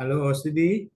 Halo, Sudi.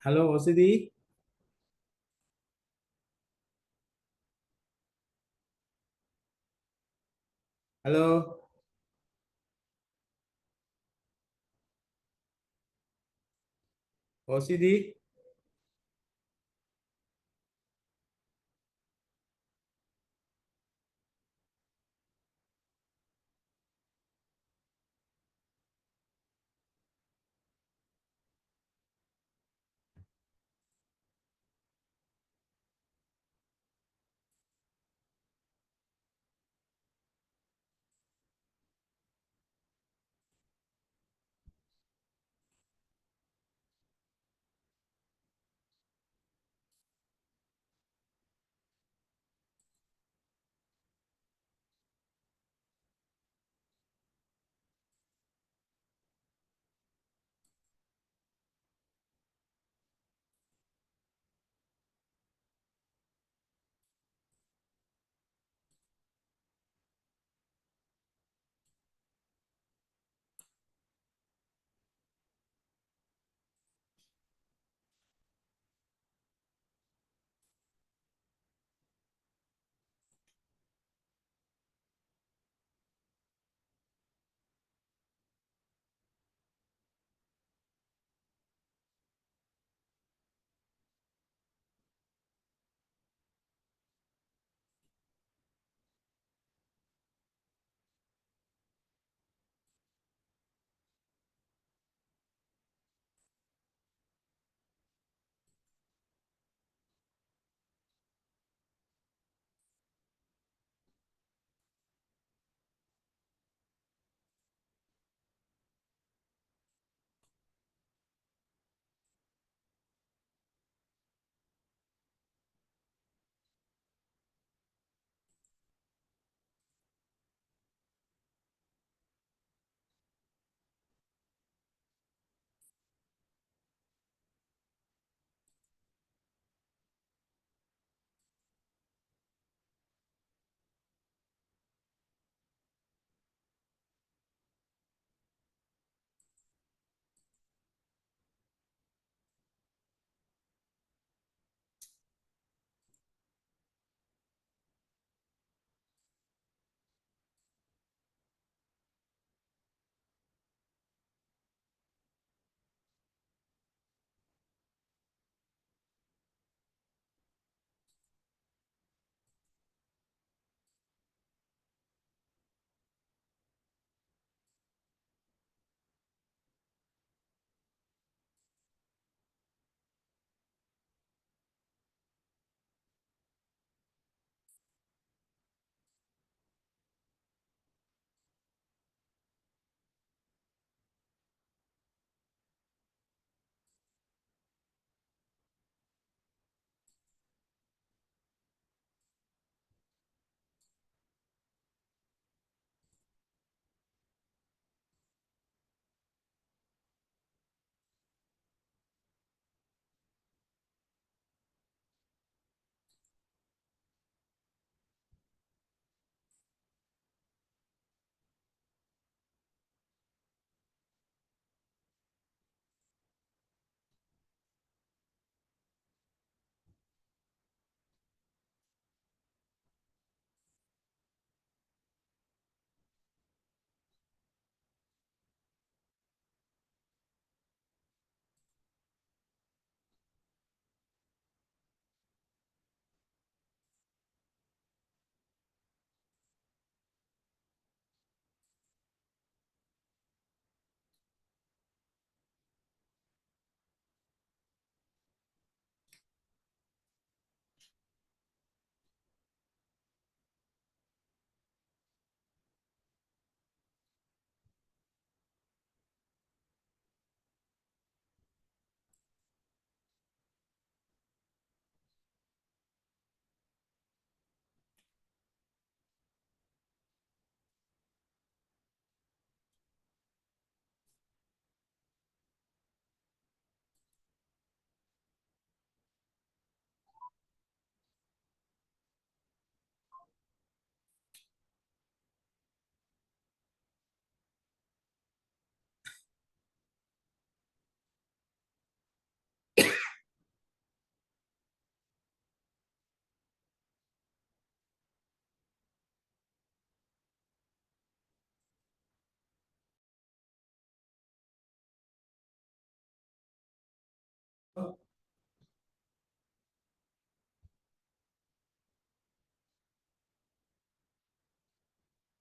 Halo OCD, halo OCD.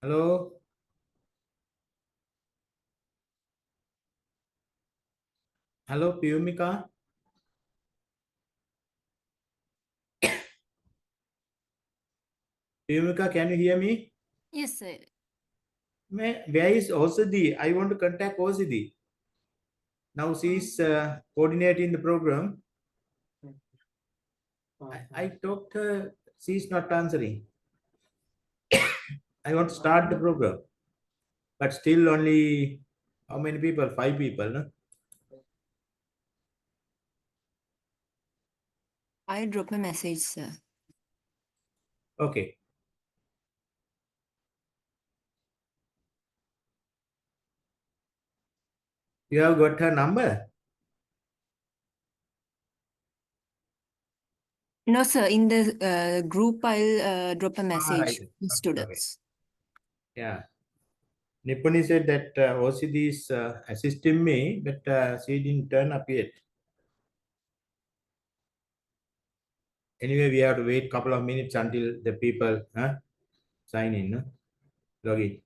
Hello, hello, Piyumika. Piyumika, can you hear me? Yes, sir. Where is Osidi? I want to contact Osidi. Now she is coordinating the program. I talked to her. She is not answering. I want to start the program, but still only how many people? 5 people, no? I drop a message, sir. Okay. You have got her number? No, sir. In the group, I'll drop a Ah, message right. to Okay, okay. students. Yeah. Nipponi said that OCD is assisting me, but she didn't turn up yet. Anyway, we have to wait couple of minutes until the people sign in, no? Log in.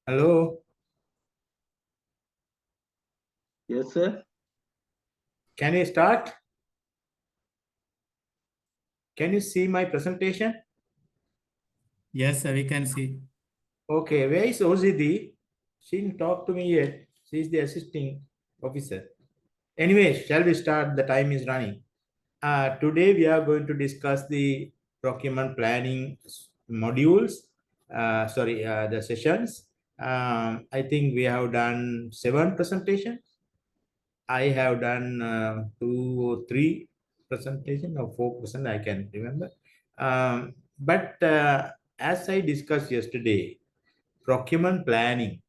Hello, Yes, sir. can you start? Can you see my presentation? Yes, sir, we can see. Okay, where is OCD? She didn't talk to me yet. She is the assisting officer. Anyway, shall we start? The time is running. Today we are going to discuss the procurement planning modules. The sessions. I think we have done 7 presentations. I have done 2 or 3 presentation or 4%, I can remember. But as I discussed yesterday, procurement planning,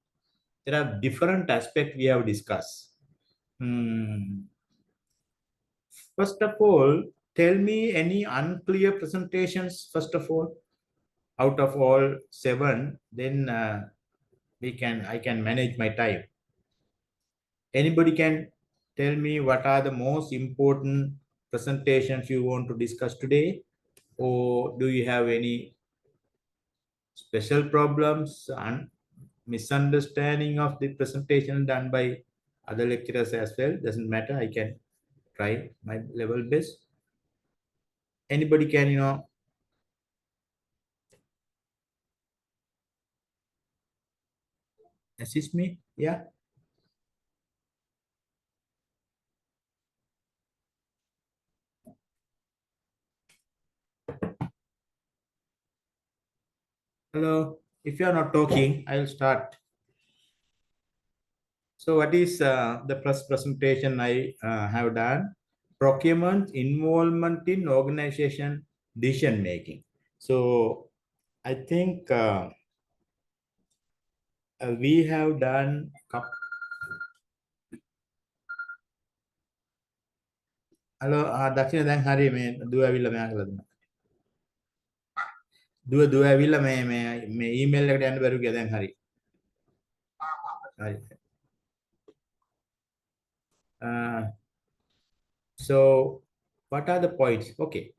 there are different aspects we have discussed. First of all, tell me any unclear presentations, first of all, out of all 7, then I can manage my time. Anybody can tell me what are the most important presentations you want to discuss today, or do you have any special problems and misunderstanding of the presentation done by other lecturers as well? Doesn't matter, I can try my level best. Anybody can assist me? Yeah. Hello. If you are not talking, I will start. So what is the first presentation I have done? Procurement involvement in organization decision making. So I think we have done. Hello, දක්ෂින දැන් හරි මේ දුව ඇවිල්ලා මෙයා කළා දුන්නා. දුව ඇවිල්ලා මේ ඊමේල් එකට යන්න බැරුව ගියා දැන් හරි. හරි. So what are the points? Okay.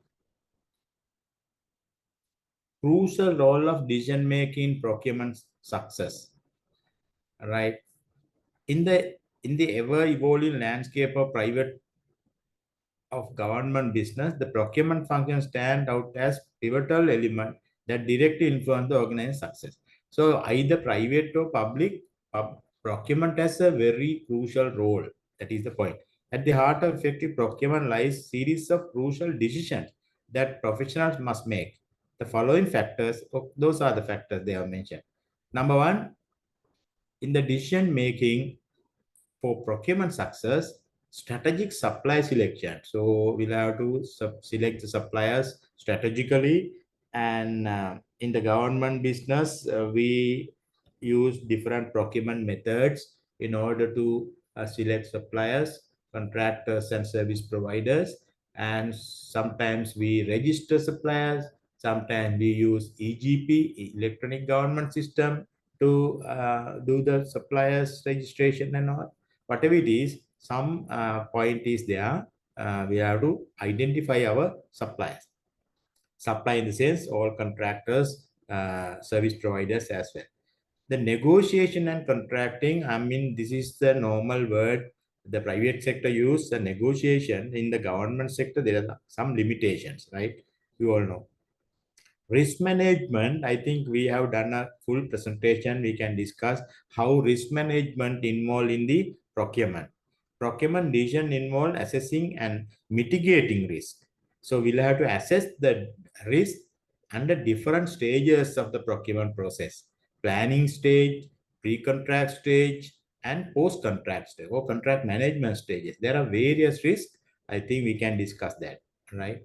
Crucial role of decision making procurement success. Right. In the ever evolving landscape of private of government business, the procurement function stand out as pivotal element that directly influence the organization success. So either private or public, procurement has a very crucial role. That is the point. At the heart of effective procurement lies series of crucial decisions that professionals must make. The following factors, those are the factors they have mentioned. Number 1, in the decision making for procurement success, strategic supply selection. So we'll have to select the suppliers strategically, and in the government business, we use different procurement methods in order to select suppliers, contractors, and service providers. And sometimes we register suppliers, sometimes we use EGP, electronic government system, to do the suppliers registration and all. Whatever it is, some point is there. We have to identify our suppliers. Supply in the sense all contractors, service providers as well. The negotiation and contracting, I mean, this is the normal word the private sector use. The negotiation in the government sector, there are some limitations, right? You all know. Risk management, I think we have done a full presentation. We can discuss how risk management involved in the procurement. Procurement decision involved assessing and mitigating risk. So we'll have to assess the risk under different stages of the procurement process. Planning stage, pre-contract stage, and post-contract stage or contract management stages. There are various risks. I think we can discuss that, right?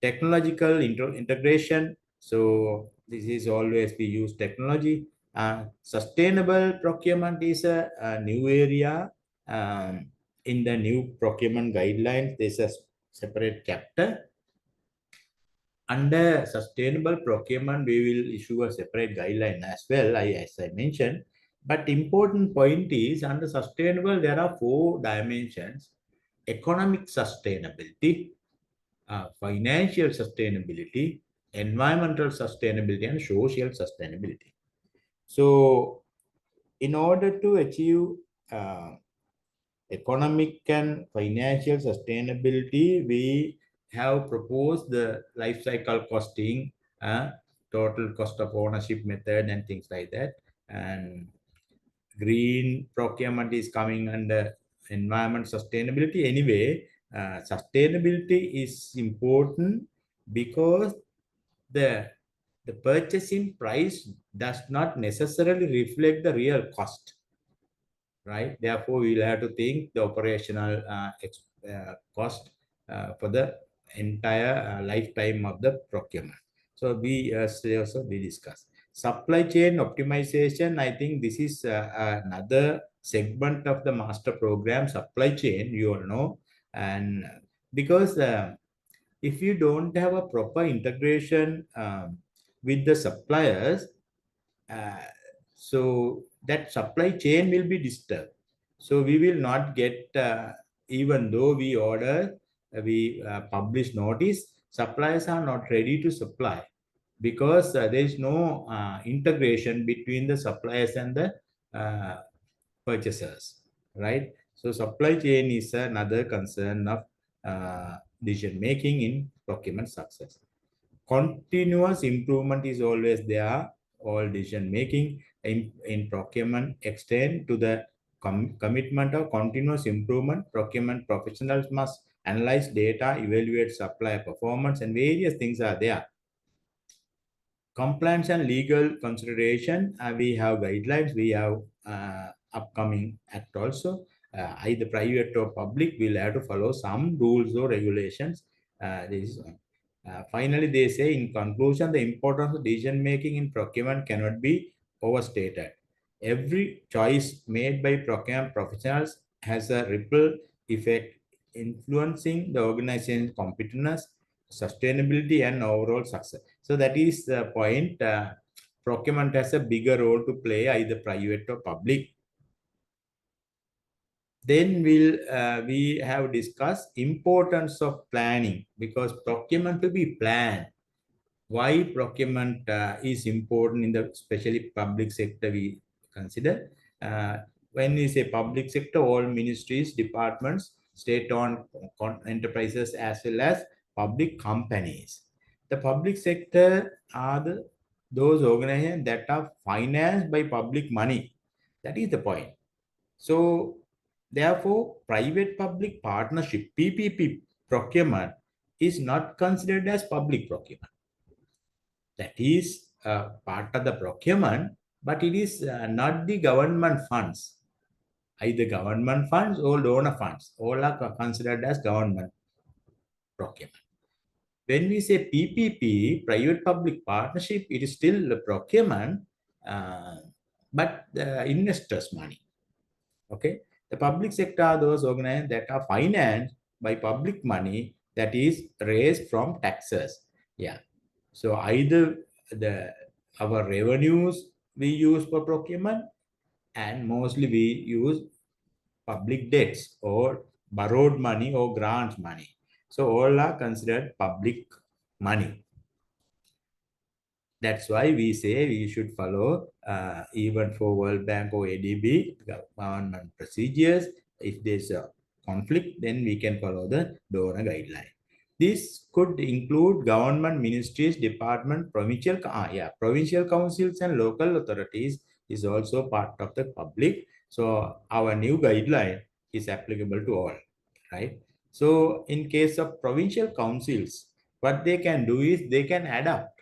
Technological integration. So this is always we use technology. Sustainable procurement is a new area. In the new procurement guidelines, there's a separate chapter. Under sustainable procurement, we will issue a separate guideline as well, as I mentioned. But important point is, under sustainable, there are 4 dimensions: economic sustainability, financial sustainability, environmental sustainability, and social sustainability. So in order to achieve economic and financial sustainability, we have proposed the life cycle costing, total cost of ownership method and things like that. And green procurement is coming under environment sustainability. Anyway, sustainability is important because the purchasing price does not necessarily reflect the real cost, right? Therefore, we will have to think the operational cost for the entire lifetime of the procurement. So we also we discuss supply chain optimization. I think this is another segment of the master program, supply chain, you all know. And because if you don't have a proper integration with the suppliers, uh, so that supply chain will be disturbed. So we will not get, even though we order, we publish notice, suppliers are not ready to supply because there is no integration between the suppliers and the purchasers, right? So supply chain is another concern of decision making in procurement success. Continuous improvement is always there. All decision making in procurement extend to the commitment of continuous improvement. Procurement professionals must analyze data, evaluate supplier performance, and various things are there. Compliance and legal consideration, we have guidelines, we have upcoming act also. Either private or public will have to follow some rules or regulations. This is one. Finally, they say in conclusion, the importance of decision making in procurement cannot be overstated. Every choice made by procurement professionals has a ripple effect influencing the organization's competitiveness, sustainability, and overall success. So that is the point. Procurement has a bigger role to play, either private or public. Then we have discussed importance of planning, because procurement to be planned. Why procurement is important in the especially public sector we consider. When we say public sector, all ministries, departments, state-owned enterprises, as well as public companies. The public sector are those organizations that are financed by public money. That is the point. So therefore, private-public partnership, PPP procurement, is not considered as public procurement. That is part of the procurement, but it is not the government funds. Either government funds or donor funds, all are considered as government procurement. When we say PPP, private-public partnership, it is still the procurement, but the investors' money. Okay, the public sector are those organizations that are financed by public money that is raised from taxes. Yeah. So either our revenues we use for procurement, and mostly we use public debts or borrowed money or grant money. So all are considered public money. That's why we say we should follow, even for World Bank or ADB, government procedures. If there's a conflict, then we can follow the donor guideline. This could include government ministries, department, provincial councils and local authorities is also part of the public. So our new guideline is applicable to all, right? So in case of provincial councils, what they can do is they can adapt,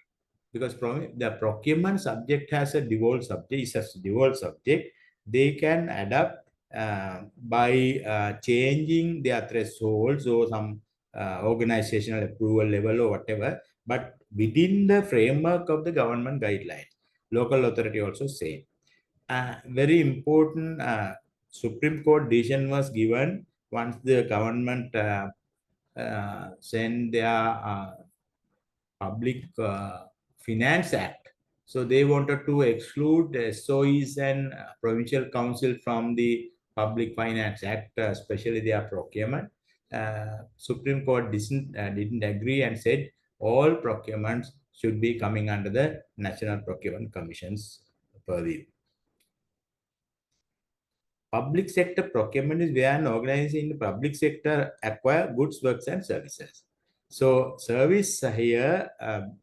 because the procurement subject has a devolved subject. They can adapt by changing their thresholds or some organizational approval level or whatever, but within the framework of the government guidelines. Local authority also same. Very important, Supreme Court decision was given once the government sent their Public Finance Act. So they wanted to exclude SOEs and provincial council from the Public Finance Act, especially their procurement. Supreme Court didn't agree and said all procurements should be coming under the National Procurement Commission's purview. Public sector procurement is where an organization in the public sector acquire goods, works, and services. So service here,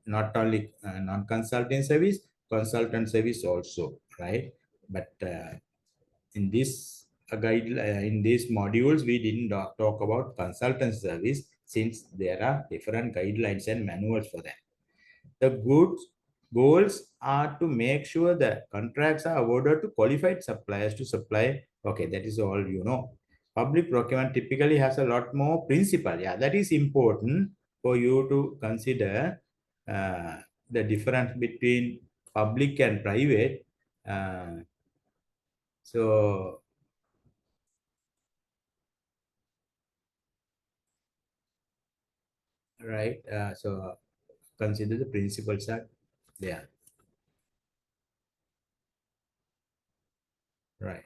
not only non-consulting service, consultant service also, right? But in this in these modules, we didn't talk about consultant service since there are different guidelines and manuals for that. The goals are to make sure that contracts are awarded to qualified suppliers to supply. Okay, that is all you know. Public procurement typically has a lot more principle. Yeah, that is important for you to consider the difference between public and private. So right, so consider the principles are there. Right.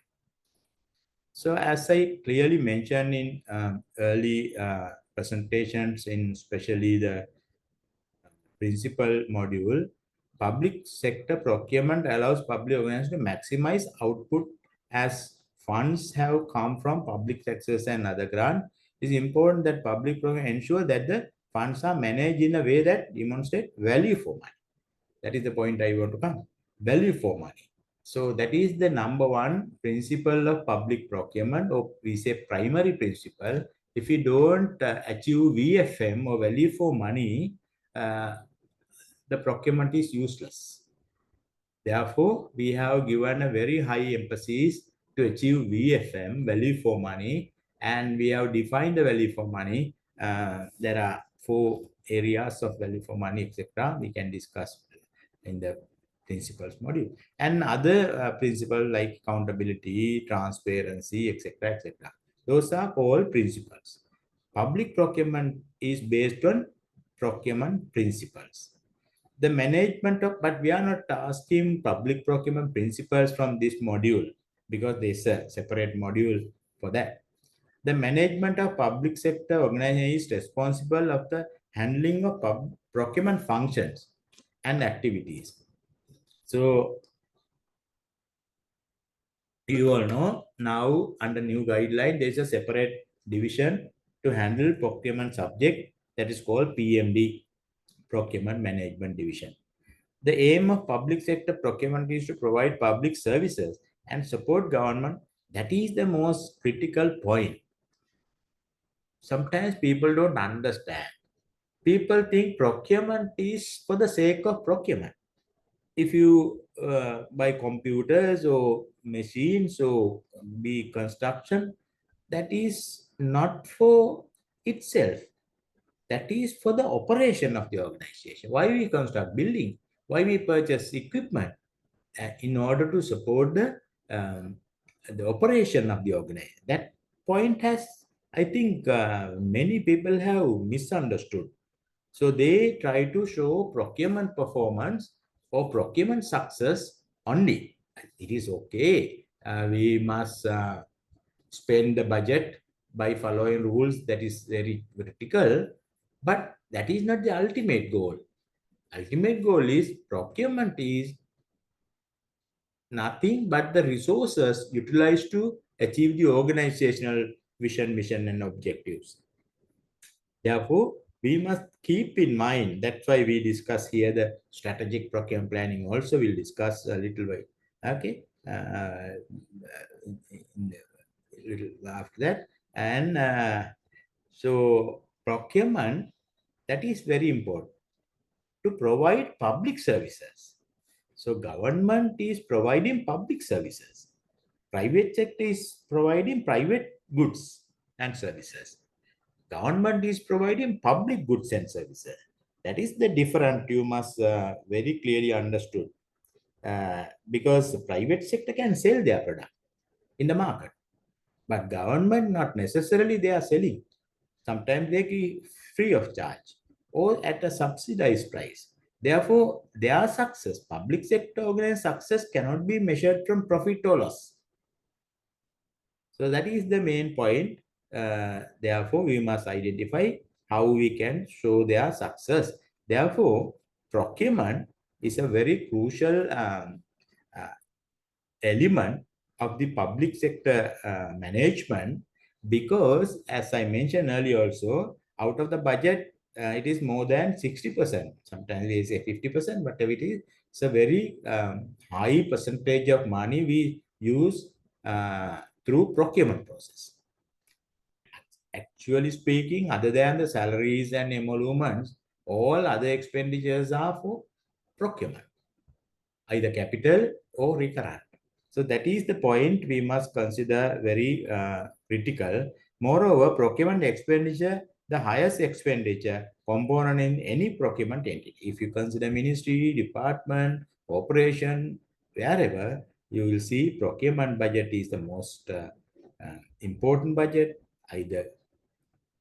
So as I clearly mentioned in early presentations, in especially the principal module, public sector procurement allows public organizations to maximize output as funds have come from public taxes and other grants. It is important that public procurement ensure that the funds are managed in a way that demonstrate value for money. That is the point I want to come. Value for money. So that is the number one principle of public procurement, or we say primary principle. If you don't achieve VFM or value for money, the procurement is useless. Therefore, we have given a very high emphasis to achieve VFM, value for money, and we have defined the value for money. There are 4 areas of value for money, etc. We can discuss in the principles module, and other principles like accountability, transparency, etc., etc. Those are all principles. Public procurement is based on procurement principles. The management of, but we are not asking public procurement principles from this module because there's a separate module for that. The management of public sector organization is responsible of the handling of procurement functions and activities. So you all know now under new guideline, there's a separate division to handle procurement subject that is called PMD, Procurement Management Division. The aim of public sector procurement is to provide public services and support government. That is the most critical point. Sometimes people don't understand. People think procurement is for the sake of procurement. If you buy computers or machines or be construction, that is not for itself. That is for the operation of the organization. Why we construct building? Why we purchase equipment? In order to support the operation of the organization. That point has, I think, many people have misunderstood. So they try to show procurement performance or procurement success only. It is okay. We must spend the budget by following rules. That is very critical. But that is not the ultimate goal. Ultimate goal is procurement is nothing but the resources utilized to achieve the organizational vision, mission, and objectives. Therefore, we must keep in mind, that's why we discuss here the strategic procurement planning. Also, we'll discuss a little bit. Okay. Little after that. And so procurement, that is very important to provide public services. So government is providing public services. Private sector is providing private goods and services. Government is providing public goods and services. That is the difference you must very clearly understood. Because the private sector can sell their product in the market, but government not necessarily they are selling. Sometimes they give free of charge or at a subsidized price. Therefore, their success, public sector organized success cannot be measured from profit or loss. So that is the main point. Therefore, we must identify how we can show their success. Therefore, procurement is a very crucial element of the public sector management, because as I mentioned earlier also, out of the budget, it is more than 60%. Sometimes they say 50%, whatever it is. It's a very high percentage of money we use through procurement process. Actually speaking, other than the salaries and emoluments, all other expenditures are for procurement, either capital or recurrent. So that is the point we must consider very critical. Moreover, procurement expenditure, the highest expenditure component in any procurement entity. If you consider ministry, department, operation, wherever, you will see procurement budget is the most important budget, either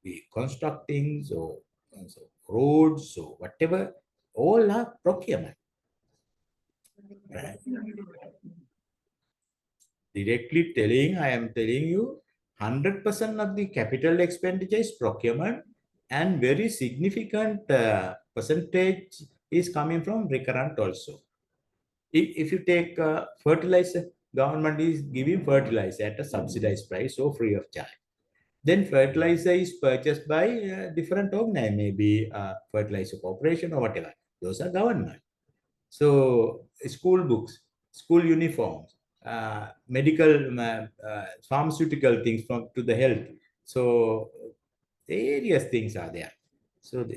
we construct things or so roads or whatever, all are procurement. Right? Directly telling, I am telling you, 100% of the capital expenditure is procurement, and very significant percentage is coming from recurrent also. If you take fertilizer, government is giving fertilizer at a subsidized price or free of charge. Then fertilizer is purchased by different organizations, maybe fertilizer corporation or whatever. Those are government. So school books, school uniforms, medical, pharmaceutical things from to the health. So various things are there. So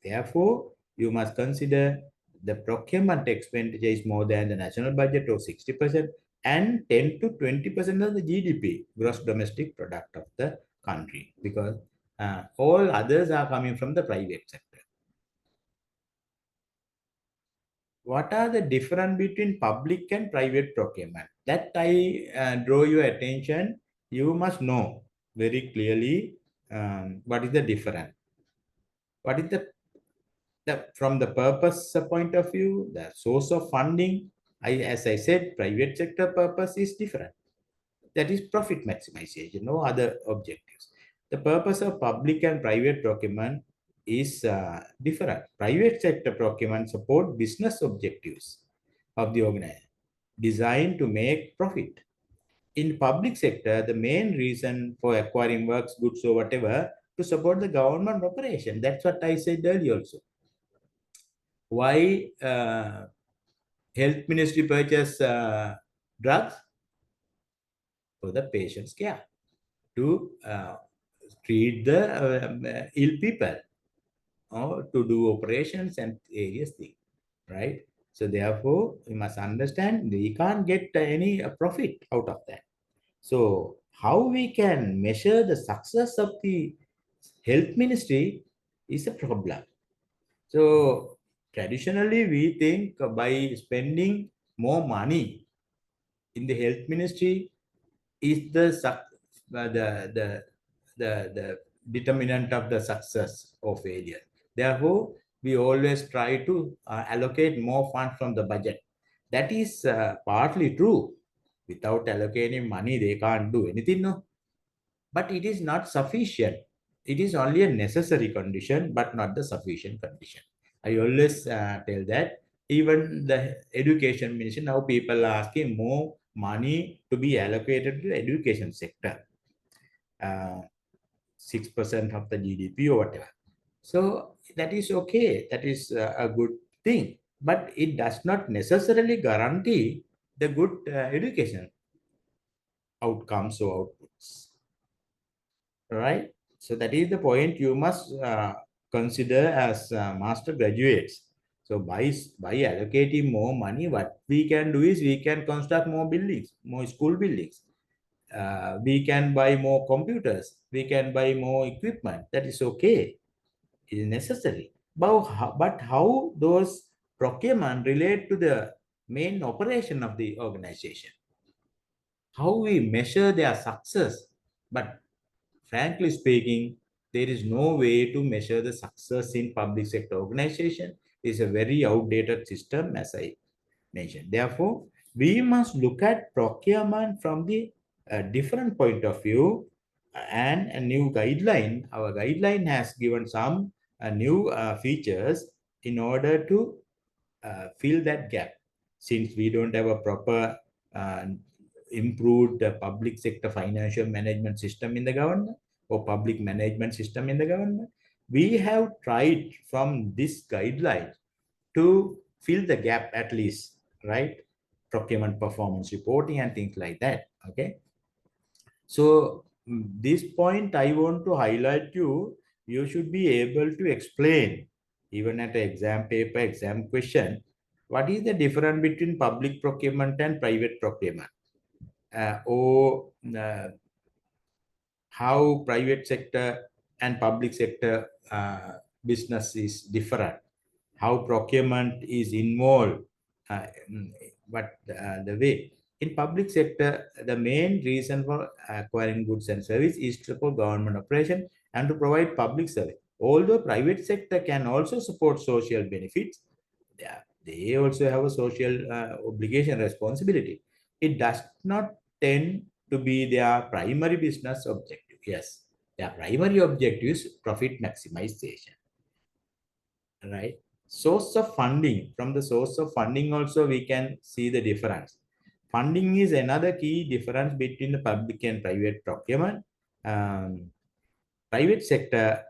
therefore, you must consider the procurement expenditure is more than the national budget of 60% and 10 to 20% of the GDP, gross domestic product of the country, because all others are coming from the private sector. What are the difference between public and private procurement? That I draw your attention. You must know very clearly what is the difference. What is the from the purpose point of view, the source of funding. As I said, private sector purpose is different. That is profit maximization, no other objectives. The purpose of public and private procurement is different. Private sector procurement support business objectives of the organization designed to make profit. In public sector, the main reason for acquiring works, goods or whatever, to support the government operation. That's what I said earlier also. Why health ministry purchase drugs? For the patient's care, to treat the ill people, or to do operations and various things, right? So therefore, you must understand we can't get any profit out of that. So how we can measure the success of the health ministry is a problem. So traditionally, we think by spending more money in the health ministry is the determinant of the success or failure. Therefore, we always try to allocate more funds from the budget. That is partly true. Without allocating money, they can't do anything, no? But it is not sufficient. It is only a necessary condition, but not the sufficient condition. I always tell that. Even the education ministry, now people are asking more money to be allocated to the education sector. 6% of the GDP or whatever. So that is okay. That is a good thing. But it does not necessarily guarantee the good education outcomes or outputs. Right? So that is the point you must consider as master graduates. So by allocating more money, what we can do is we can construct more buildings, more school buildings. We can buy more computers. We can buy more equipment. That is okay. It is necessary. But how those procurement relate to the main operation of the organization? How we measure their success? But frankly speaking, there is no way to measure the success in public sector organization. It's a very outdated system, as I mentioned. Therefore, we must look at procurement from the different point of view, and a new guideline. Our guideline has given some new features in order to fill that gap. Since we don't have a proper improved the public sector financial management system in the government or public management system in the government. We have tried from this guideline to fill the gap at least, right? Procurement performance reporting and things like that. Okay. So this point I want to highlight you should be able to explain even at an exam paper, exam question, what is the difference between public procurement and private procurement? Or how private sector and public sector business is different, how procurement is involved, but the way. In public sector, the main reason for acquiring goods and service is to support government operation and to provide public service. Although private sector can also support social benefits, they also have a social obligation responsibility. It does not tend to be their primary business objective. Yes, their primary objective is profit maximization, right? Source of funding. From the source of funding also we can see the difference. Funding is another key difference between the public and private procurement. Private sector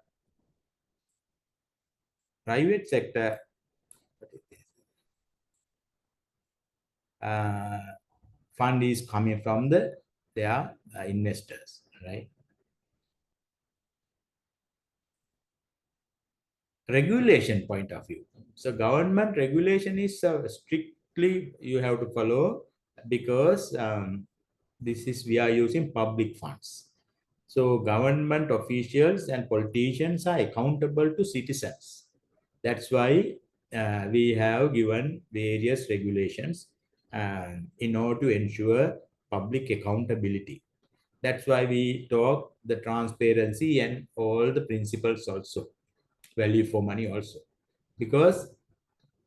fund is coming from their investors, right? Regulation point of view. So government regulation is strictly you have to follow because this is we are using public funds. So government officials and politicians are accountable to citizens. That's why we have given various regulations in order to ensure public accountability. That's why we talk the transparency and all the principles also, value for money also. Because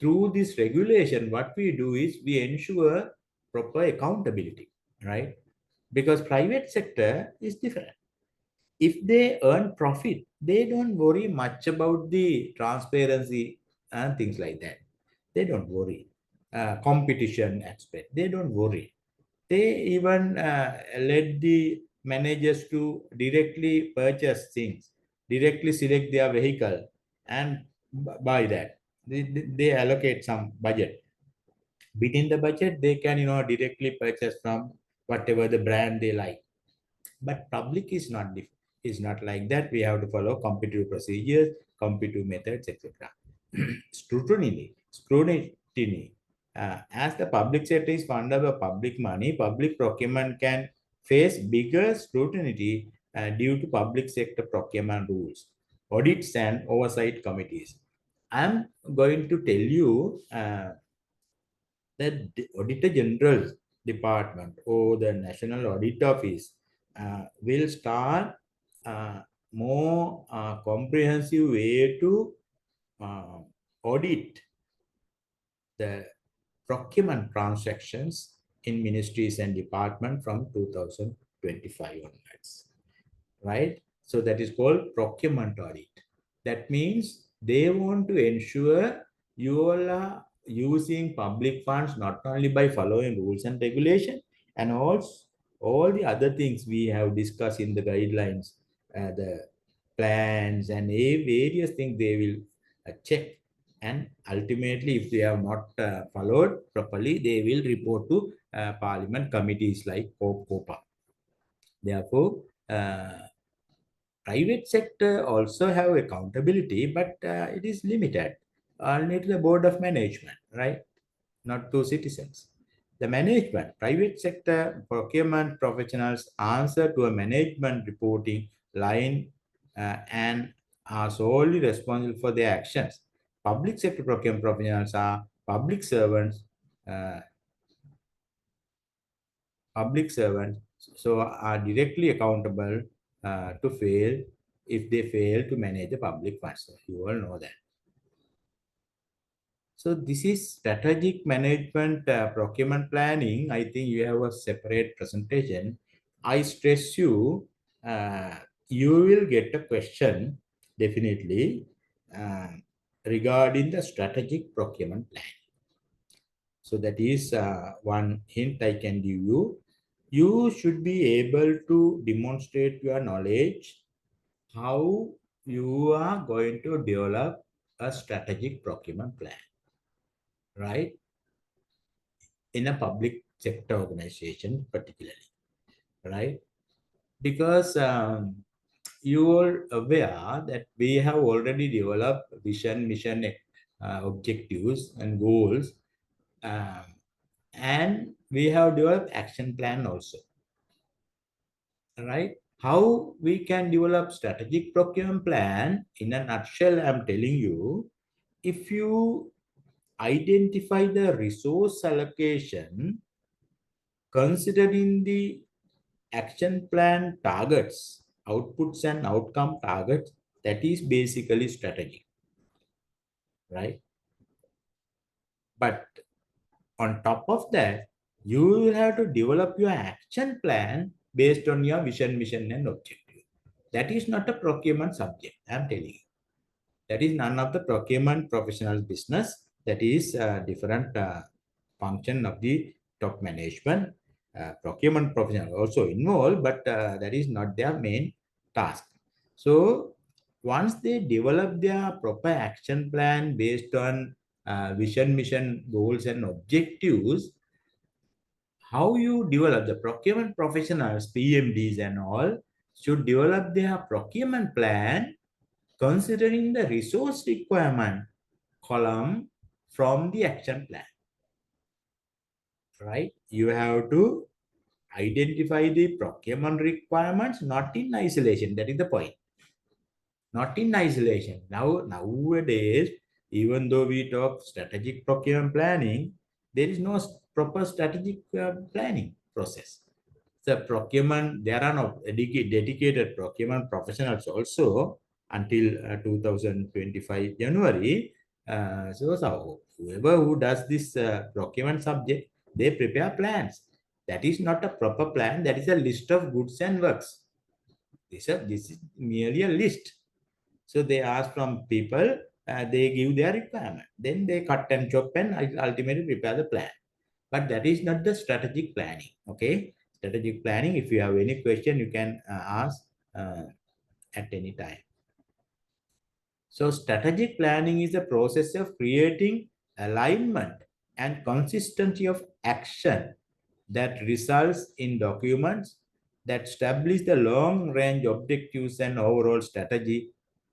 through this regulation, what we do is we ensure proper accountability, right? Because private sector is different. If they earn profit, they don't worry much about the transparency and things like that. They don't worry. Competition aspect, they don't worry. They even let the managers to directly purchase things, directly select their vehicle and buy that. They allocate some budget. Within the budget, they can directly purchase from whatever the brand they like. But public is not like that. We have to follow competitive procedures, competitive methods, etc. Scrutiny. As the public sector is funded by public money, public procurement can face bigger scrutiny due to public sector procurement rules, audits, and oversight committees. I'm going to tell you that the Auditor General Department or the National Audit Office will start more comprehensive way to audit the procurement transactions in ministries and departments from 2025 onwards, right? So that is called procurement audit. That means they want to ensure you all are using public funds not only by following rules and regulation, and also all the other things we have discussed in the guidelines, the plans and various things they will check. And ultimately, if they have not followed properly, they will report to parliament committees like COPA. Therefore, private sector also have accountability, but it is limited only to the board of management, right? Not to citizens. The management, private sector procurement professionals answer to a management reporting line and are solely responsible for their actions. Public sector procurement professionals are public servants, so are directly accountable to fail if they fail to manage the public funds. You all know that. So this is strategic management procurement planning. I think you have a separate presentation. I stress you, you will get a question definitely regarding the strategic procurement plan. So So that is one hint I can give you. You should be able to demonstrate your knowledge how you are going to develop a strategic procurement plan, right? In a public sector organization, particularly, right? Because you are aware that we have already developed vision, mission, objectives, and goals, and we have developed action plan also, right? How we can develop strategic procurement plan in a nutshell, I'm telling you, if you identify the resource allocation considering the action plan targets, outputs and outcome targets, that is basically strategy, right? But on top of that, you will have to develop your action plan based on your vision, mission, and objective. That is not a procurement subject, I'm telling you. That is none of the procurement professional business. That is a different function of the top management. Procurement professional also involved, but that is not their main task. So once they develop their proper action plan based on vision, mission, goals, and objectives, how you develop the procurement professionals, PMDs and all, should develop their procurement plan considering the resource requirement column from the action plan, right? You have to identify the procurement requirements, not in isolation. That is the point. Not in isolation. Nowadays, even though we talk strategic procurement planning, there is no proper strategic planning process. The procurement, there are no dedicated procurement professionals also until 2025 January. So whoever who does this procurement subject, they prepare plans. That is not a proper plan. That is a list of goods and works. This is merely a list. So they ask from people, they give their requirement. Then they cut and chop and ultimately prepare the plan. But that is not the strategic planning. Okay, strategic planning. If you have any question, you can ask at any time. So strategic planning is a process of creating alignment and consistency of action that results in documents that establish the long-range objectives and overall strategy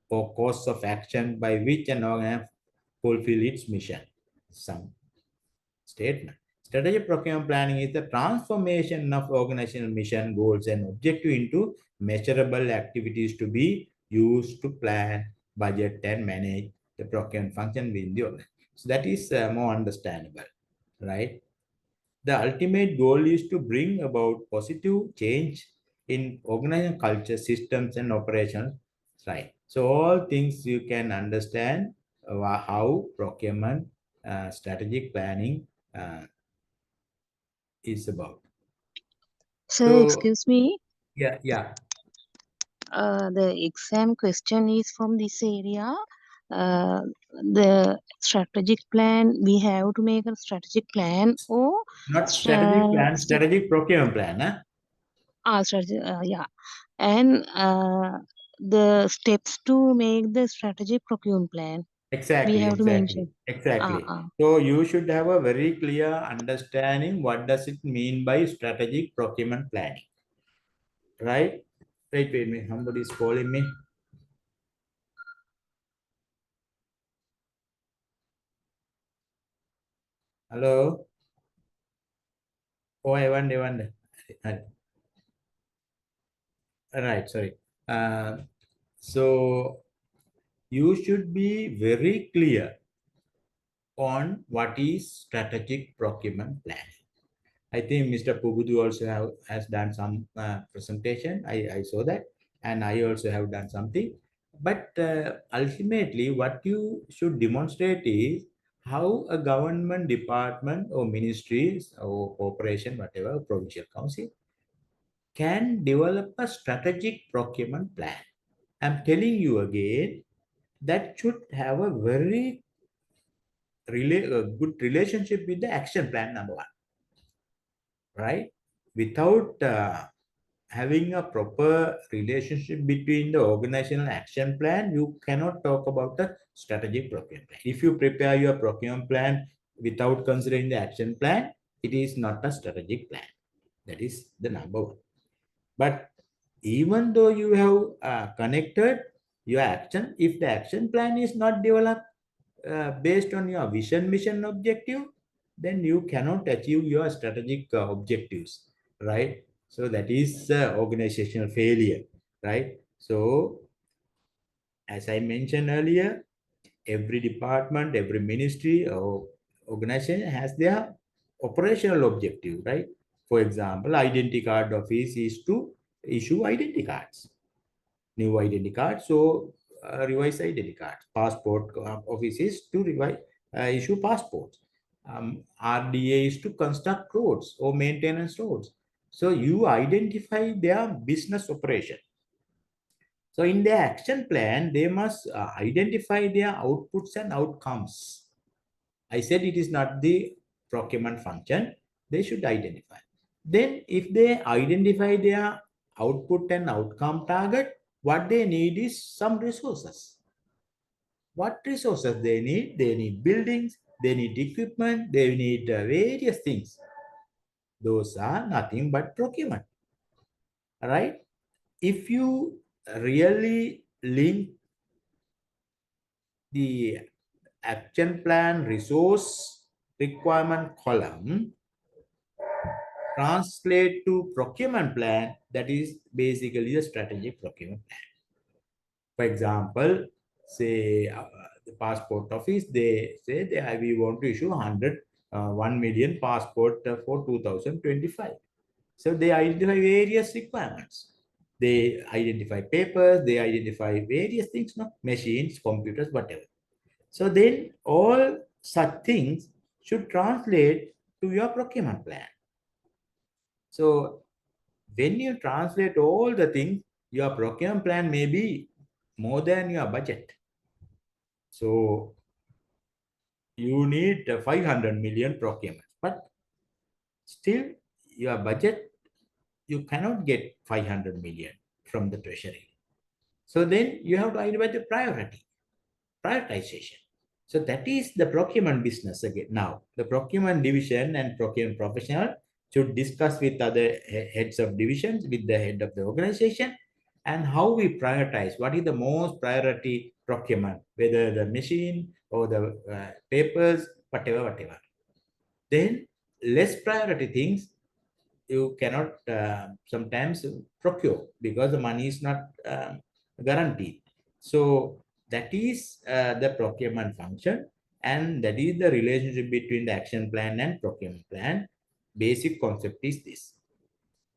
or course of action by which an organization fulfill its mission. Some statement. Strategic procurement planning is the transformation of organizational mission, goals, and objective into measurable activities to be used to plan, budget, and manage the procurement function within the organization. So that is more understandable, right? The ultimate goal is to bring about positive change in organizational culture, systems, and operations, right? So all things you can understand how procurement, strategic planning, is about. Sir, So excuse me. yeah. The exam question is from this area. The strategic plan, we have to make a strategic plan or Not strategic plan, step, strategic procurement plan. Huh? strategy, yeah. And the steps to make the strategic procurement plan, we have to mention. Exactly. So you should have a very clear understanding what does it mean by strategic procurement planning, right? Wait a minute, somebody is calling me. Hello. Oh, I wonder. Right, sorry. So you should be very clear on what is strategic procurement planning. I think Mr. Pugudu also has done some presentation. I saw that, and I also have done something. But ultimately, what you should demonstrate is how a government department or ministries or corporation, whatever, provincial council, can develop a strategic procurement plan. I'm telling you again, that should have a very good relationship with the action plan, number one, right? Without having a proper relationship between the organizational action plan, you cannot talk about the strategic procurement plan. If you prepare your procurement plan without considering the action plan, it is not a strategic plan. That is the number one. But even though you have connected your action, if the action plan is not developed based on your vision, mission, objective, then you cannot achieve your strategic objectives, right? So that is organizational failure, right? So as I mentioned earlier, every department, every ministry or organization has their operational objective, right? For example, identity card office is to issue identity cards, new identity cards. So revise identity cards. Passport office is to revise, issue passports. RDA is to construct roads or maintenance roads. So you identify their business operation. So in their action plan, they must identify their outputs and outcomes. I said it is not the procurement function. They should identify. Then if they identify their output and outcome target, what they need is some resources. What resources they need? They need buildings, they need equipment, they need various things. Those are nothing but procurement. All right? If you really link the action plan resource requirement column, translate to procurement plan, that is basically a strategic procurement plan. For example, say the passport office, they say we want to issue 1 million passport for 2025. So they identify various requirements. They identify papers, they identify various things, no? Machines, computers, whatever. So then all such things should translate to your procurement plan. So when you translate all the things, your procurement plan may be more than your budget. So you need 500 million procurement, but still your budget, you cannot get 500 million from the treasury. So then you have to identify the prioritization. So that is the procurement business again. Now, the procurement division and procurement professional should discuss with other heads of divisions, with the head of the organization, and how we prioritize. What is the most priority procurement, whether the machine or the papers, whatever. Then less priority things you cannot sometimes procure because the money is not guaranteed. So that is the procurement function, and that is the relationship between the action plan and procurement plan. Basic concept is this,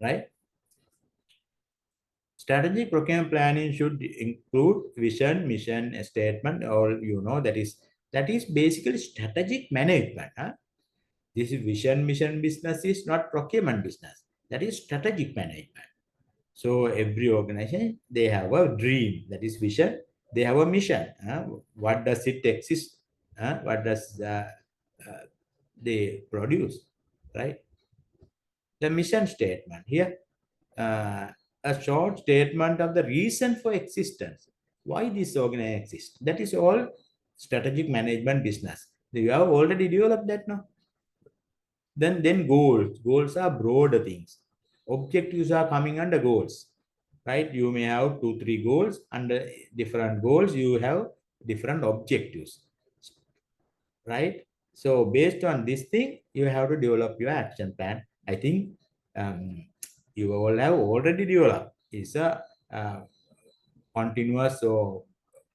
right? Strategic procurement planning should include vision, mission, statement, or that is basically strategic management. This is vision, mission business is not procurement business. That is strategic management. So every organization, they have a dream, that is vision. They have a mission. What does it exist? What does they produce, right? The mission statement here, a short statement of the reason for existence. Why this organization exists? That is all strategic management business. You have already developed that now. Then goals. Goals are broader things. Objectives are coming under goals, right? You may have 2-3 goals. Under different goals, you have different objectives, right? So based on this thing, you have to develop your action plan. I think you all have already developed. It's a continuous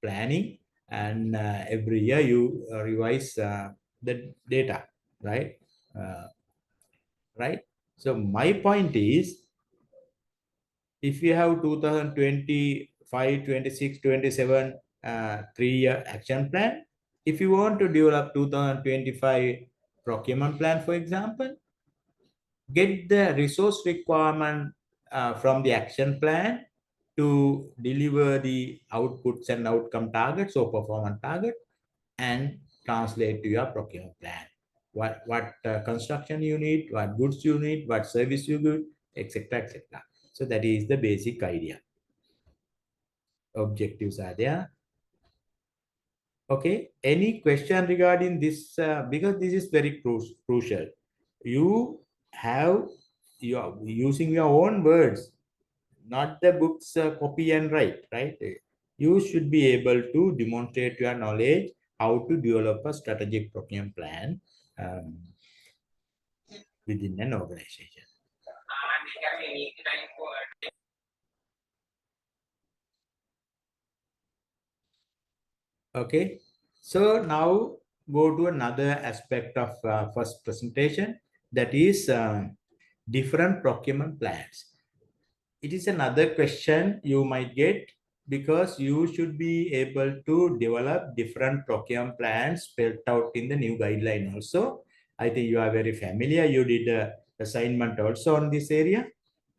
planning, and every year you revise the data, right? Right? So my point is, if you have 2025, 26, 27 3-year action plan, if you want to develop 2025 procurement plan, for example, get the resource requirement from the action plan to deliver the outputs and outcome targets or performance target, and translate to your procurement plan. What construction you need, what goods you need, what service you need, etc., etc. So that is the basic idea. Objectives are there. Okay, any question regarding this? Because this is very crucial. You are using your own words, not the books copy and write, right? You should be able to demonstrate your knowledge how to develop a strategic procurement plan within an organization. Okay, so now go to another aspect of first presentation, that is different procurement plans. It is another question you might get, because you should be able to develop different procurement plans spelled out in the new guideline also. I think you are very familiar. You did an assignment also on this area.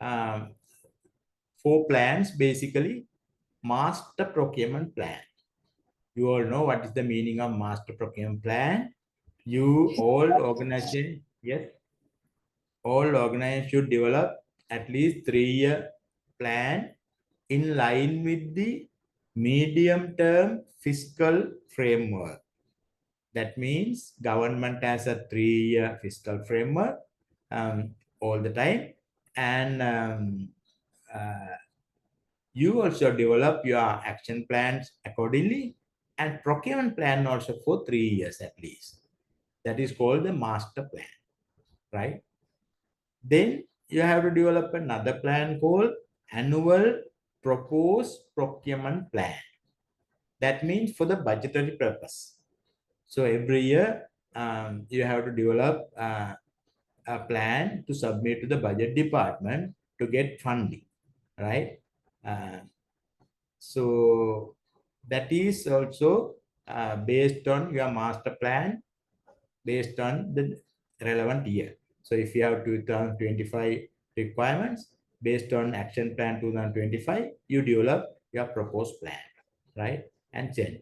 4 plans basically. Master procurement plan. You all know what is the meaning of master procurement plan. You all organization, yes, all organizations should develop at least 3-year plan in line with the medium-term fiscal framework. That means government has a 3-year fiscal framework all the time, and you also develop your action plans accordingly, and procurement plan also for 3 years at least. That is called the master plan, right? Then you have to develop another plan called annual proposed procurement plan. That means for the budgetary purpose. So every year you have to develop a plan to submit to the budget department to get funding, right? So that is also based on your master plan, based on the relevant year. So if you have 2025 requirements, based on action plan 2025, you develop your proposed plan, right? And send.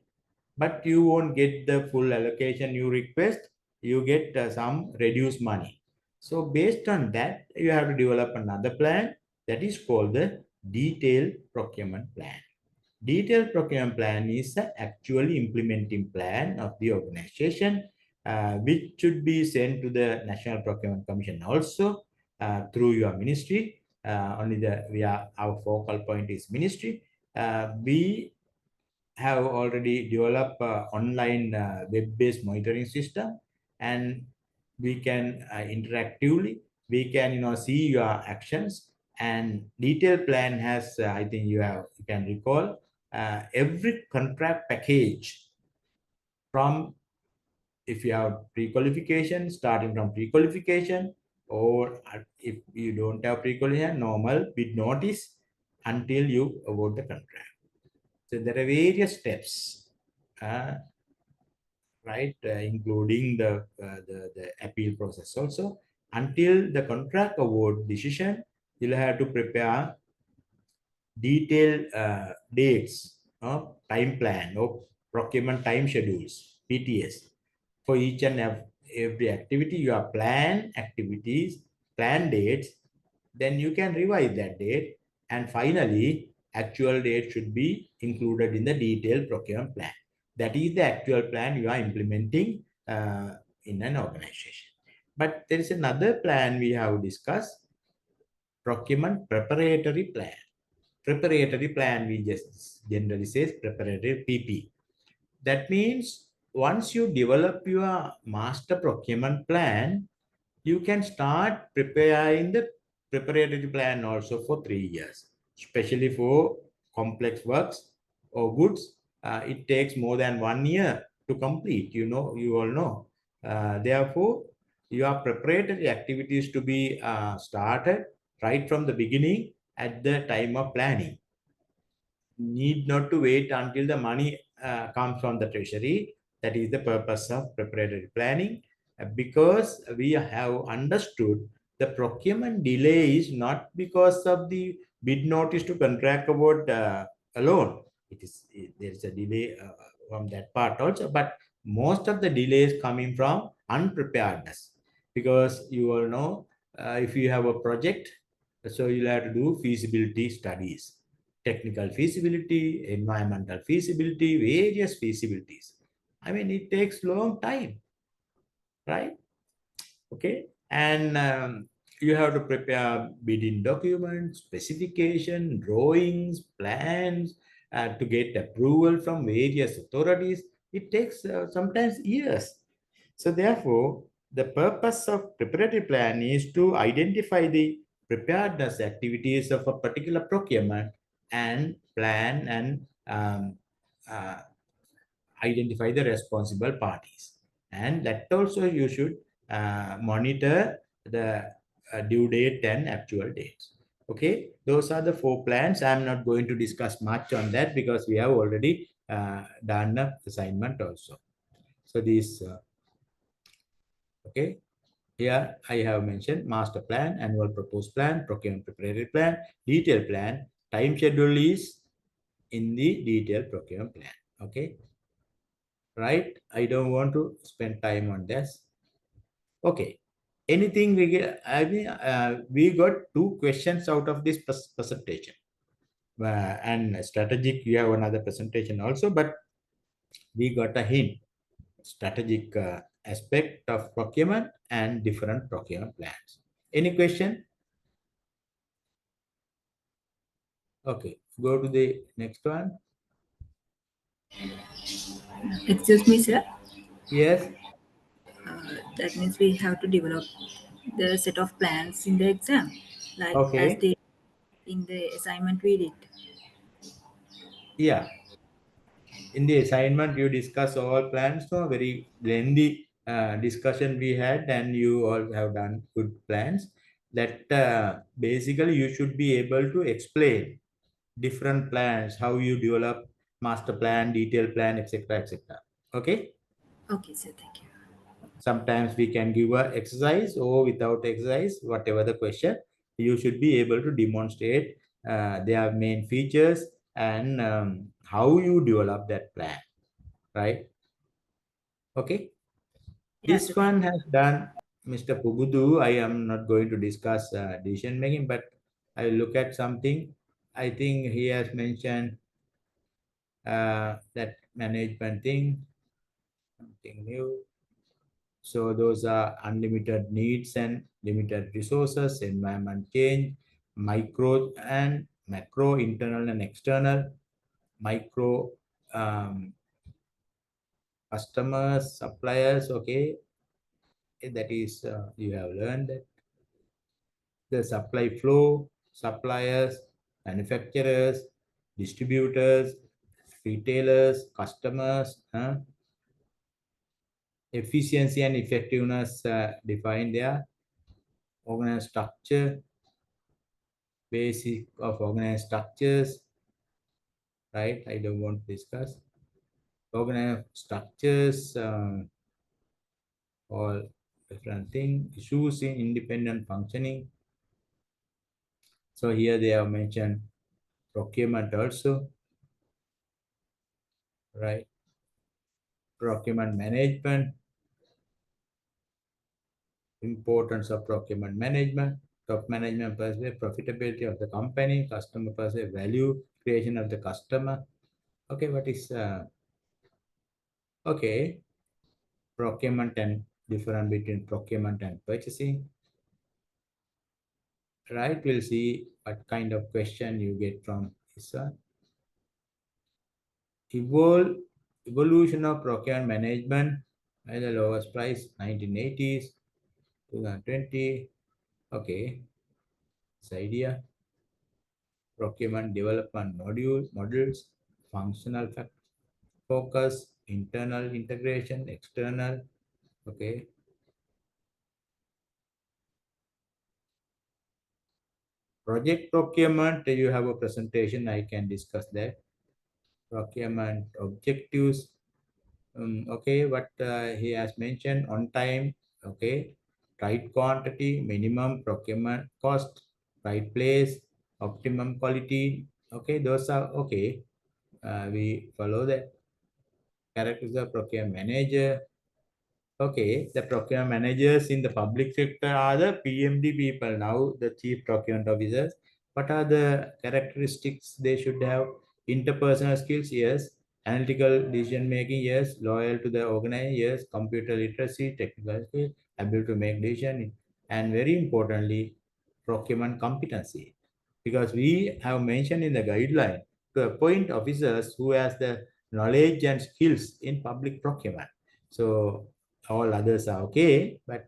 But you won't get the full allocation you request. You get some reduced money. So based on that, you have to develop another plan that is called the detailed procurement plan. Detailed procurement plan is the actually implementing plan of the organization, which should be sent to the National Procurement Commission also through your ministry. Our focal point is ministry. We have already developed online web-based monitoring system, and we can interactively, we can see your actions. And detailed plan has, I think you can recall, every contract package from, if you have pre-qualification, starting from pre-qualification, or if you don't have pre-qualification, normal bid notice until you award the contract. So there are various steps, right, including the appeal process also. Until the contract award decision, you'll have to prepare detailed dates, time plan, or procurement time schedules, PTS, for each and every activity. Your plan activities, plan dates, then you can revise that date, and finally actual date should be included in the detailed procurement plan. That is the actual plan you are implementing in an organization. But there is another plan we have discussed, procurement preparatory plan. Preparatory plan, we just generally says preparatory PP. That means once you develop your master procurement plan, you can start preparing the preparatory plan also for 3 years, especially for complex works or goods. It takes more than 1 year to complete, you all know. Therefore, your preparatory activities to be started right from the beginning at the time of planning. Need not to wait until the money comes from the treasury. That is the purpose of preparatory planning, because we have understood the procurement delay is not because of the bid notice to contract award alone. There is a delay from that part also, but most of the delays coming from unpreparedness, because you all know, if you have a project, so you'll have to do feasibility studies, technical feasibility, environmental feasibility, various feasibilities. I mean, it takes long time, right? Okay, and you have to prepare bidding documents, specification, drawings, plans, to get approval from various authorities. It takes sometimes years. So therefore, the purpose of preparatory plan is to identify the preparedness activities of a particular procurement and plan and uh, identify the responsible parties. And that also you should monitor the due date and actual dates. Okay, those are the 4 plans. I'm not going to discuss much on that because we have already done the assignment also. So these, okay, here I have mentioned master plan, annual proposed plan, procurement preparatory plan, detailed plan. Time schedule is in the detailed procurement plan. Okay, right? I don't want to spend time on this. Okay, anything we get? I mean, we got 2 questions out of this presentation, and strategic. We have another presentation also, but we got a hint. Strategic aspect of procurement and different procurement plans. Any question? Okay, go to the next one. Excuse me, sir. Yes. That means we have to develop the set of plans in the exam, like as Okay. they in the assignment we did. Yeah. In the assignment, you discuss all plans. So very lengthy discussion we had, and you all have done good plans. That basically you should be able to explain different plans, how you develop master plan, detailed plan, etc., etc. Okay. Okay, sir. Thank you. Sometimes we can give a exercise, or without exercise, whatever the question, you should be able to demonstrate their main features and how you develop that plan, right? Okay. Yes, This sir. Thank one has done Mr. Pugudu. I am not going to discuss decision making, but I look at something. I think he has mentioned that management thing, something new. So those are unlimited needs and limited resources, environment change, micro and macro, internal and external, micro customers, suppliers. Okay, that is you have learned that the supply flow, suppliers, manufacturers, distributors, retailers, customers, efficiency and effectiveness defined there, organized structure, basic of organized structures, right? I don't want to discuss organized structures, all different thing, issues in independent functioning. So here they have mentioned procurement also, right? Procurement management, importance of procurement management, top management perspective, profitability of the company, customer perspective, value creation of the customer. Okay, what is okay? Procurement and difference between procurement and purchasing. Right, we'll see what kind of question you get from this one. Evolution of procurement management at the lowest price, 1980s, 2020. Okay, this idea. Procurement development modules, functional focus, internal integration, external. Okay. Project procurement, you have a presentation, I can discuss that. Procurement objectives. Okay, what he has mentioned, on time, okay, right quantity, minimum procurement cost, right place, optimum quality. Okay, those are okay. We follow that. characteristics of procurement manager. Okay, the procurement managers in the public sector are the PMD people, now the chief procurement officers. What are the characteristics they should have? Interpersonal skills, yes. Analytical decision making, yes. Loyal to the organization, yes. Computer literacy, technical skills, able to make decision, and very importantly, procurement competency. Because we have mentioned in the guideline to appoint officers who has the knowledge and skills in public procurement. So all others are okay, but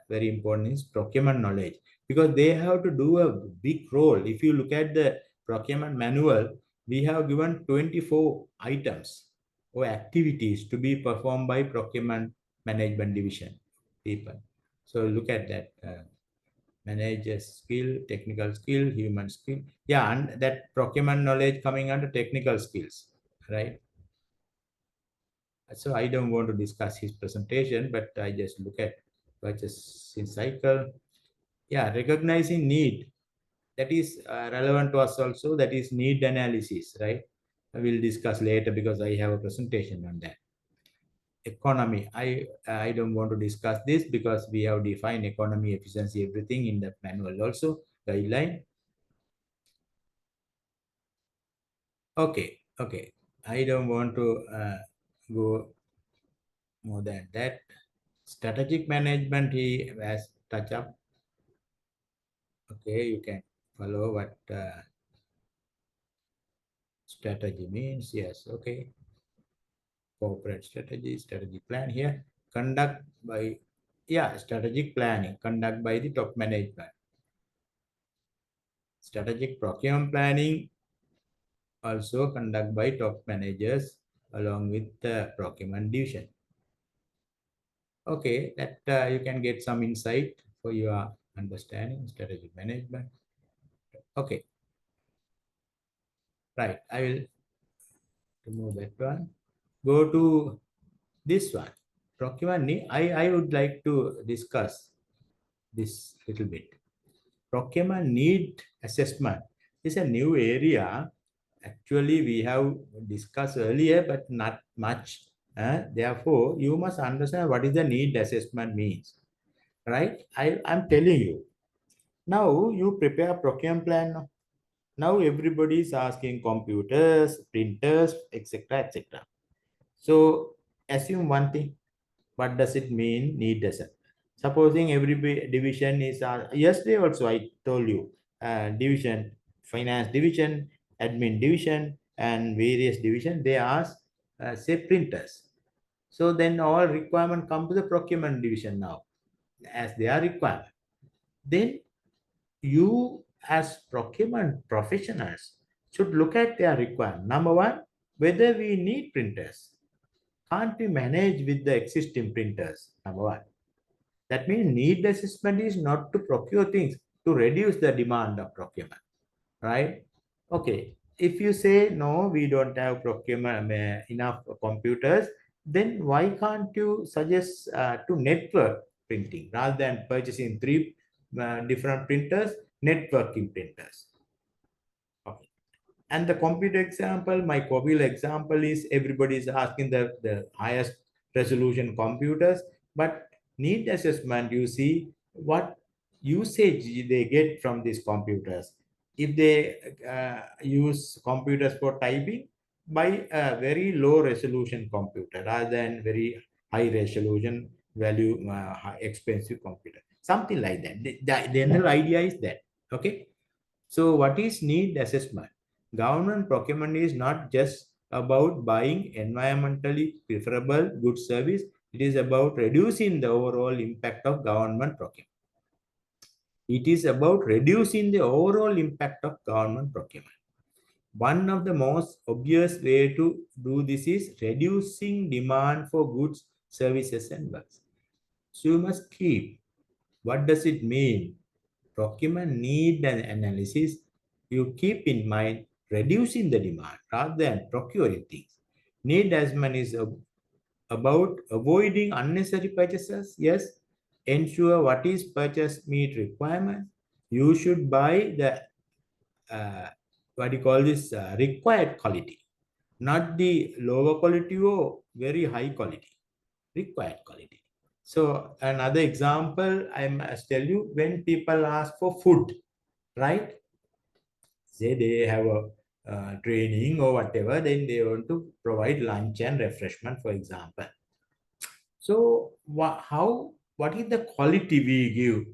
very important is procurement knowledge, because they have to do a big role. If you look at the procurement manual, we have given 24 items or activities to be performed by procurement management division people. So look at that. Manager skill, technical skill, human skill. Yeah, and that procurement knowledge coming under technical skills, right? So I don't want to discuss his presentation, but I just look at purchasing cycle. Yeah, recognizing need. That is relevant to us also. That is need analysis, right? I will discuss later because I have a presentation on that. Economy. I don't want to discuss this because we have defined economy, efficiency, everything in the manual also, guideline. Okay. I don't want to go more than that. Strategic management, he has touched up. Okay, you can follow what strategy means. Yes, okay. Corporate strategy plan here. Conduct by, yeah, strategic planning, conduct by the top management. Strategic procurement planning also conduct by top managers along with the procurement division. Okay, that you can get some insight for your understanding strategic management. Okay, right. I will remove that one. Go to this one. Procurement need. I would like to discuss this little bit. Procurement need assessment is a new area. Actually, we have discussed earlier, but not much. Therefore, you must understand what is the need assessment means, right? I'm telling you. Now you prepare procurement plan. Now everybody is asking computers, printers, etc., etc. So assume one thing. What does it mean? Need assessment. Supposing every division is yesterday also I told you division, finance division, admin division, and various division, they ask say printers. So then all requirement come to the procurement division now as their requirement. Then you as procurement professionals should look at their requirement. Number one, whether we need printers. Can't we manage with the existing printers? Number one. That means need assessment is not to procure things, to reduce the demand of procurement, right? Okay, if you say, no, we don't have procurement enough computers, then why can't you suggest to network printing rather than purchasing three different printers, networking printers? Okay. And the computer example, my popular example is everybody is asking the highest resolution computers, but need assessment, you see what usage they get from these computers. If they use computers for typing, by a very low resolution computer rather than very high resolution value expensive computer, something like that. The general idea is that. Okay, so what is need assessment? Government procurement is not just about buying environmentally preferable good service. It is about reducing the overall impact of government procurement. It is about reducing the overall impact of government procurement. One of the most obvious way to do this is reducing demand for goods, services, and works. So you must keep, what does it mean? Procurement need and analysis, you keep in mind reducing the demand rather than procuring things. Need assessment is about avoiding unnecessary purchases. Yes, ensure what is purchase meet requirement. You should buy the what do you call this required quality. not the lower quality or very high quality, required quality. So another example, I must tell you, when people ask for food, right? Say they have a training or whatever, then they want to provide lunch and refreshment, for example. So what is the quality we give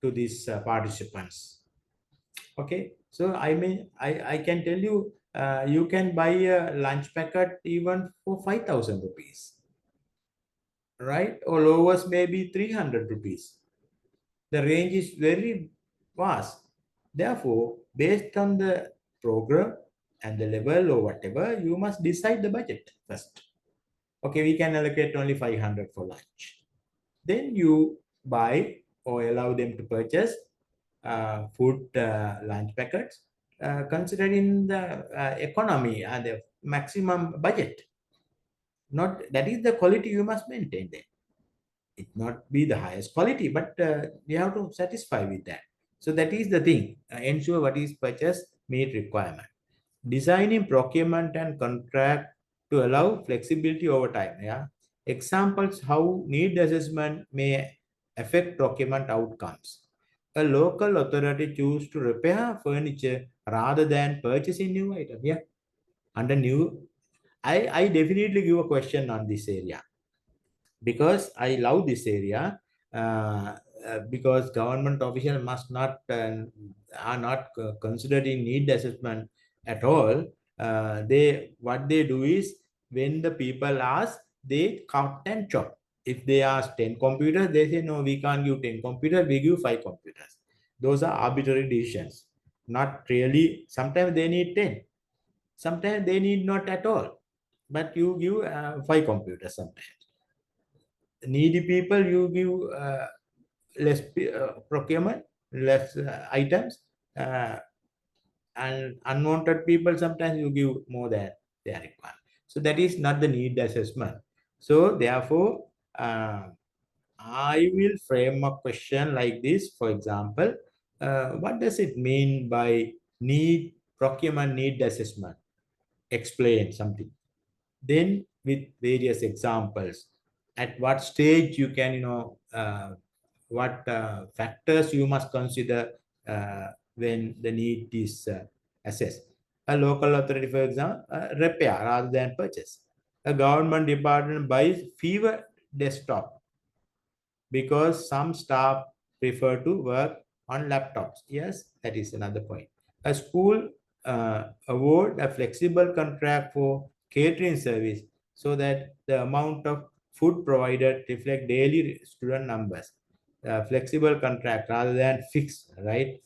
to these participants? Okay, so I can tell you, you can buy a lunch packet even for 5,000 rupees, right? Or lowest maybe 300 rupees. The range is very vast. Therefore, based on the program and the level or whatever, you must decide the budget first. Okay, we can allocate only 500 for lunch. Then you buy or allow them to purchase food lunch packets, considering the economy and the maximum budget. Not that is the quality you must maintain there. It not be the highest quality, but you have to satisfy with that. So that is the thing. Ensure what is purchased meet requirement. Designing procurement and contract to allow flexibility over time. Yeah. Examples how need assessment may affect procurement outcomes. A local authority choose to repair furniture rather than purchasing new item. Yeah. Under new, I definitely give a question on this area because I love this area. Because government officials must not are not considering need assessment at all. They what they do is when the people ask, they cut and chop. If they ask 10 computers, they say no, we can't give 10 computers, we give 5 computers. Those are arbitrary decisions. Not really. Sometimes they need 10. Sometimes they need not at all. But you give 5 computers sometimes. Needy people, you give less procurement, less items, and unwanted people, sometimes you give more than they are required. So that is not the need assessment. So therefore, I will frame a question like this. For example, what does it mean by procurement need assessment? Explain something. Then with various examples, at what stage you can, what factors you must consider when the need is assessed. A local authority, for example, repair rather than purchase. A government department buys fewer desktop because some staff prefer to work on laptops. Yes, that is another point. A school award a flexible contract for catering service so that the amount of food provided reflect daily student numbers. Flexible contract rather than fixed, right?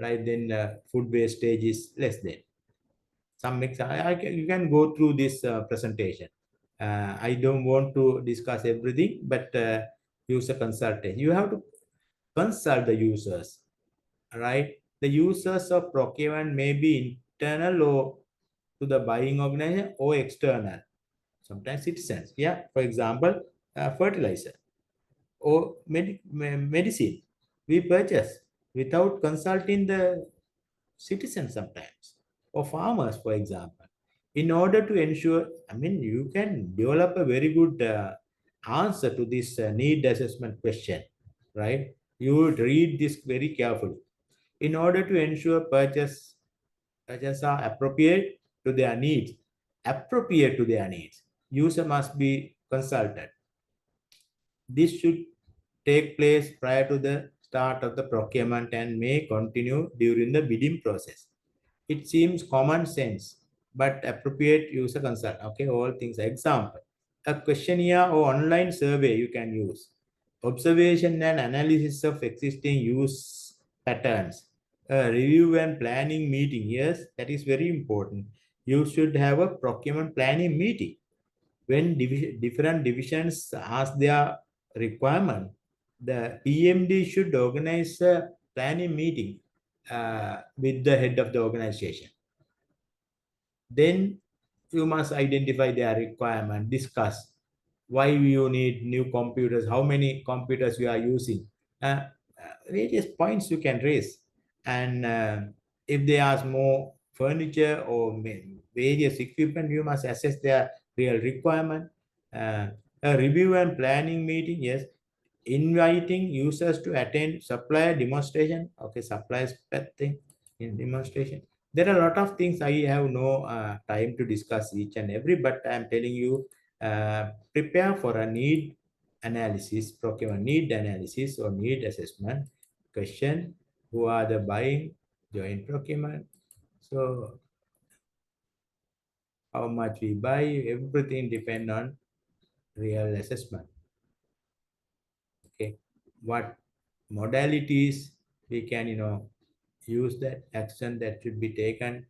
Right, then food wastage is less than. Some mix. You can go through this presentation. I don't want to discuss everything, but user consultation. You have to consult the users, right? The users of procurement may be internal or to the buying organization or external, sometimes citizens. Yeah, for example, fertilizer or medicine we purchase without consulting the citizens sometimes, or farmers, for example. In order to ensure, you can develop a very good answer to this need assessment question, right? You would read this very carefully. In order to ensure purchases are appropriate to their needs, user must be consulted. This should take place prior to the start of the procurement and may continue during the bidding process. It seems common sense, but appropriate user consult. Okay, all things. Example, a questionnaire or online survey you can use. Observation and analysis of existing use patterns. A review and planning meeting. Yes, that is very important. You should have a procurement planning meeting. When different divisions ask their requirement, the PMD should organize a planning meeting with the head of the organization. Then you must identify their requirement, discuss why you need new computers, how many computers you are using, various points you can raise. And if they ask more furniture or various equipment, you must assess their real requirement. A review and planning meeting, yes. Inviting users to attend supplier demonstration. Okay, suppliers thing in demonstration. There are a lot of things. I have no time to discuss each and every, but I'm telling you, prepare for a need analysis, procurement need analysis or need assessment question. Who are the buying? Joint procurement. So how much we buy, everything depend on real assessment. Okay, what modalities we can use that action that should be taken.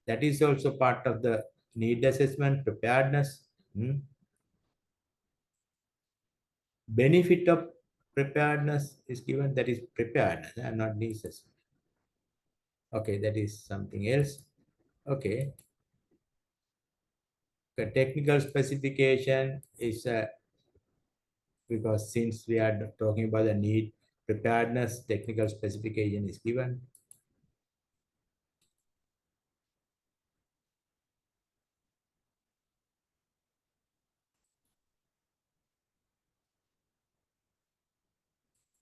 That is also part of the need assessment preparedness. Benefit of preparedness is given, that is preparedness and not need assessment. Okay, that is something else. Okay, the technical specification is because since we are talking about the need preparedness, technical specification is given.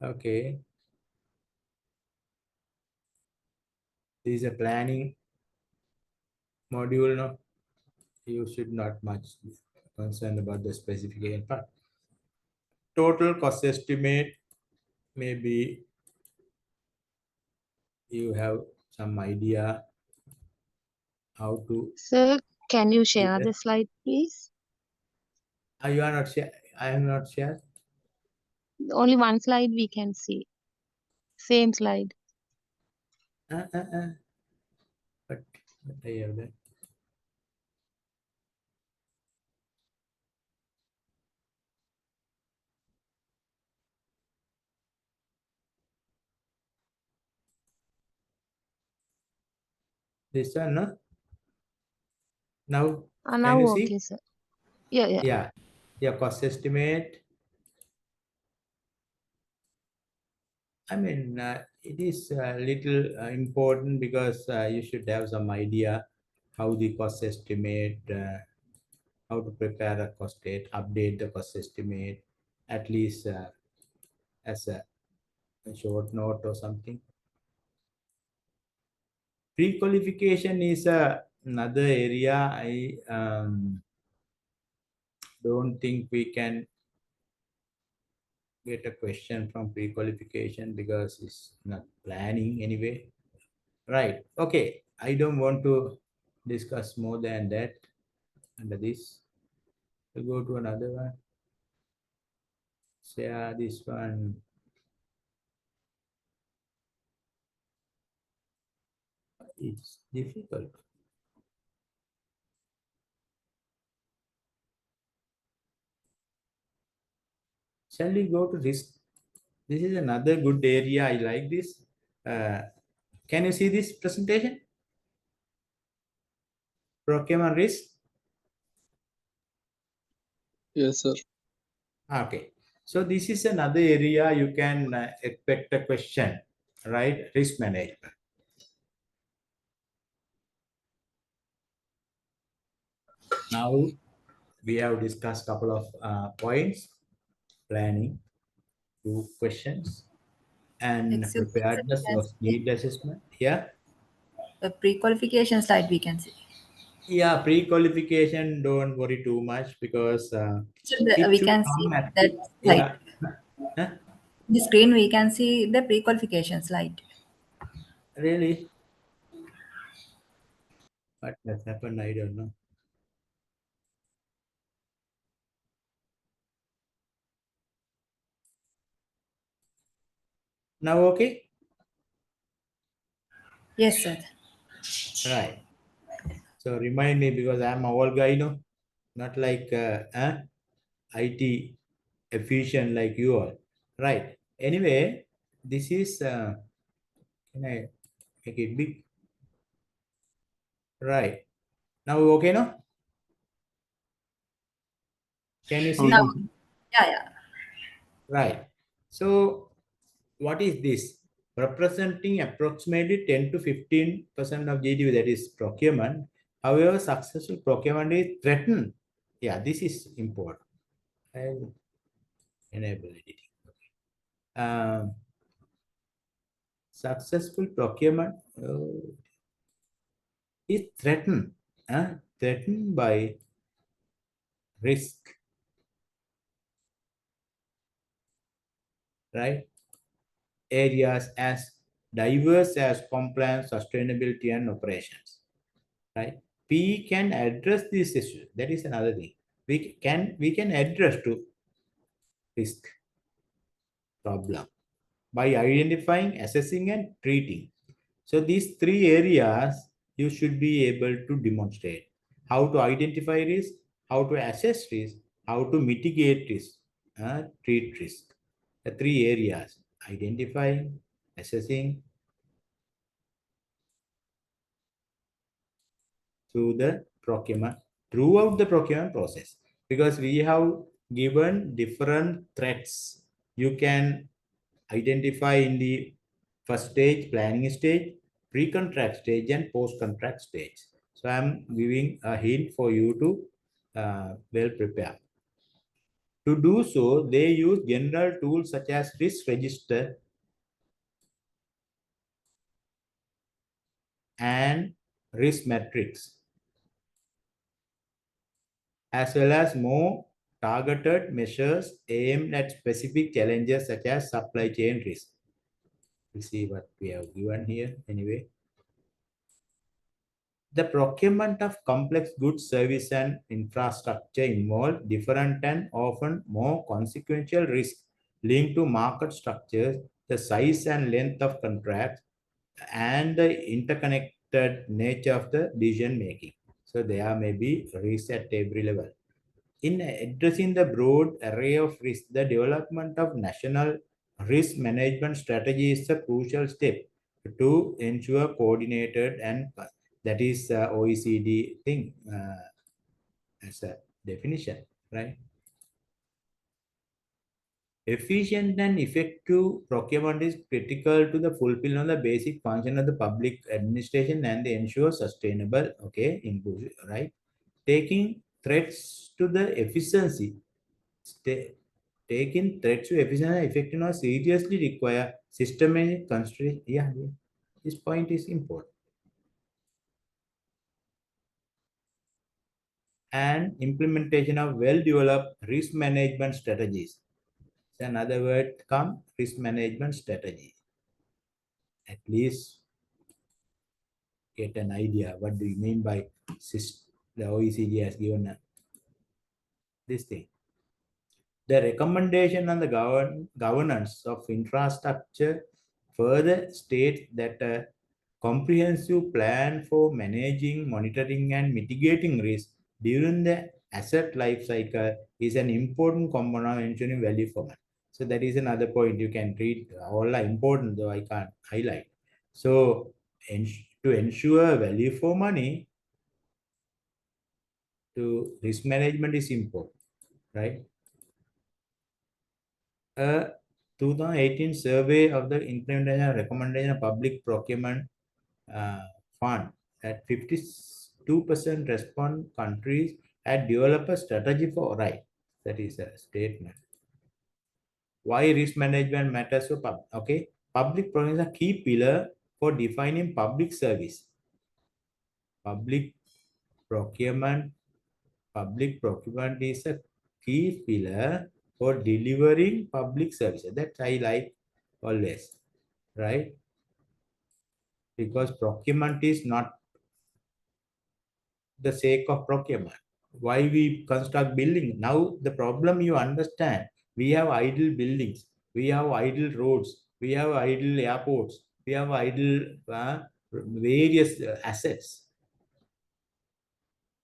Okay, this is a planning module. No, you should not much concerned about the specification part. Total cost estimate, maybe you have some idea how to. Sir, can you share the slide, please? You are not sure. I am not sure. Only one slide we can see. Same slide. But I have that. This one, no? Now, can Now you okay, see? sir. Yeah. Yeah, your cost estimate. I mean, it is a little important because you should have some idea how the cost estimate, how to prepare a cost state, update the cost estimate, at least as a short note or something. Pre-qualification is another area. I don't think we can get a question from pre-qualification because it's not planning anyway. Right. Okay. I don't want to discuss more than that under this. We'll go to another one. Share this one. It's difficult. Shall we go to this? This is another good area. I like this. Can you see this presentation? Procurement risk. Yes, sir. Okay. So this is another area you can expect a question, right? Risk management. Now we have discussed a couple of points: planning, 2 questions, and Excuse me, sir, preparedness can of see need assessment. Yeah. the pre-qualification slide we can see. Yeah, pre-qualification, don't worry too much because So it we should can see come at, that slide. yeah. Huh? The screen we can see the pre-qualification slide. Really? What has happened? I don't know. Now, okay? Yes, sir. Right. So remind me because I'm a old guy, no? Not like IT efficient like you all. Right. Anyway, this is, can I make it big? Right. Now, okay, no? Can you see? Now, yeah. Right. So what is this? representing approximately 10 to 15% of GDP, that is procurement. However, successful procurement is threatened. Yeah, this is important. I'll enable editing. Successful procurement is threatened, threatened by risk, right? Areas as diverse as compliance, sustainability, and operations, right? We can address these issues. That is another thing. We can address to risk problem by identifying, assessing, and treating. So these three areas you should be able to demonstrate: how to identify risk, how to assess risk, how to mitigate risk, treat risk. The three areas: identifying, assessing, throughout the procurement process, because we have given different threats. You can identify in the first stage, planning stage, pre-contract stage, and post-contract stage. So I'm giving a hint for you to well prepare. To do so, they use general tools such as risk register and risk matrix, as well as more targeted measures aimed at specific challenges such as supply chain risk. We'll see what we have given here anyway. The procurement of complex goods, service, and infrastructure involve different and often more consequential risks linked to market structures, the size and length of contracts, and the interconnected nature of the decision making. So there may be risks at every level. In addressing the broad array of risks, the development of national risk management strategy is a crucial step to ensure coordinated, and that is OECD thing as a definition, right? Efficient and effective procurement is critical to the fulfillment of the basic function of the public administration and they ensure sustainable, inclusive, right? Taking threats to the efficiency, taking threats to efficiency and effectiveness seriously require systematic consideration. Yeah, this point is important. And implementation of well-developed risk management strategies. So another word come risk management strategy. At least get an idea what do you mean by the OECD has given this thing. The recommendation on the governance of infrastructure further states that a comprehensive plan for managing, monitoring, and mitigating risk during the asset life cycle is an important component of ensuring value for money. So that is another point you can read. All are important, though I can't highlight. So to ensure value for money, to risk management is important, right? A 2018 survey of the implementation and recommendation of public procurement fund at 52% respond countries had developed a strategy for right. That is a statement. Why risk management matters so public procurement is a key pillar for defining public service. Public procurement is a key pillar for delivering public services. That I like always, right? Because procurement is not the sake of procurement. Why we construct building? Now the problem you understand, we have idle buildings, we have idle roads, we have idle airports, we have idle various assets.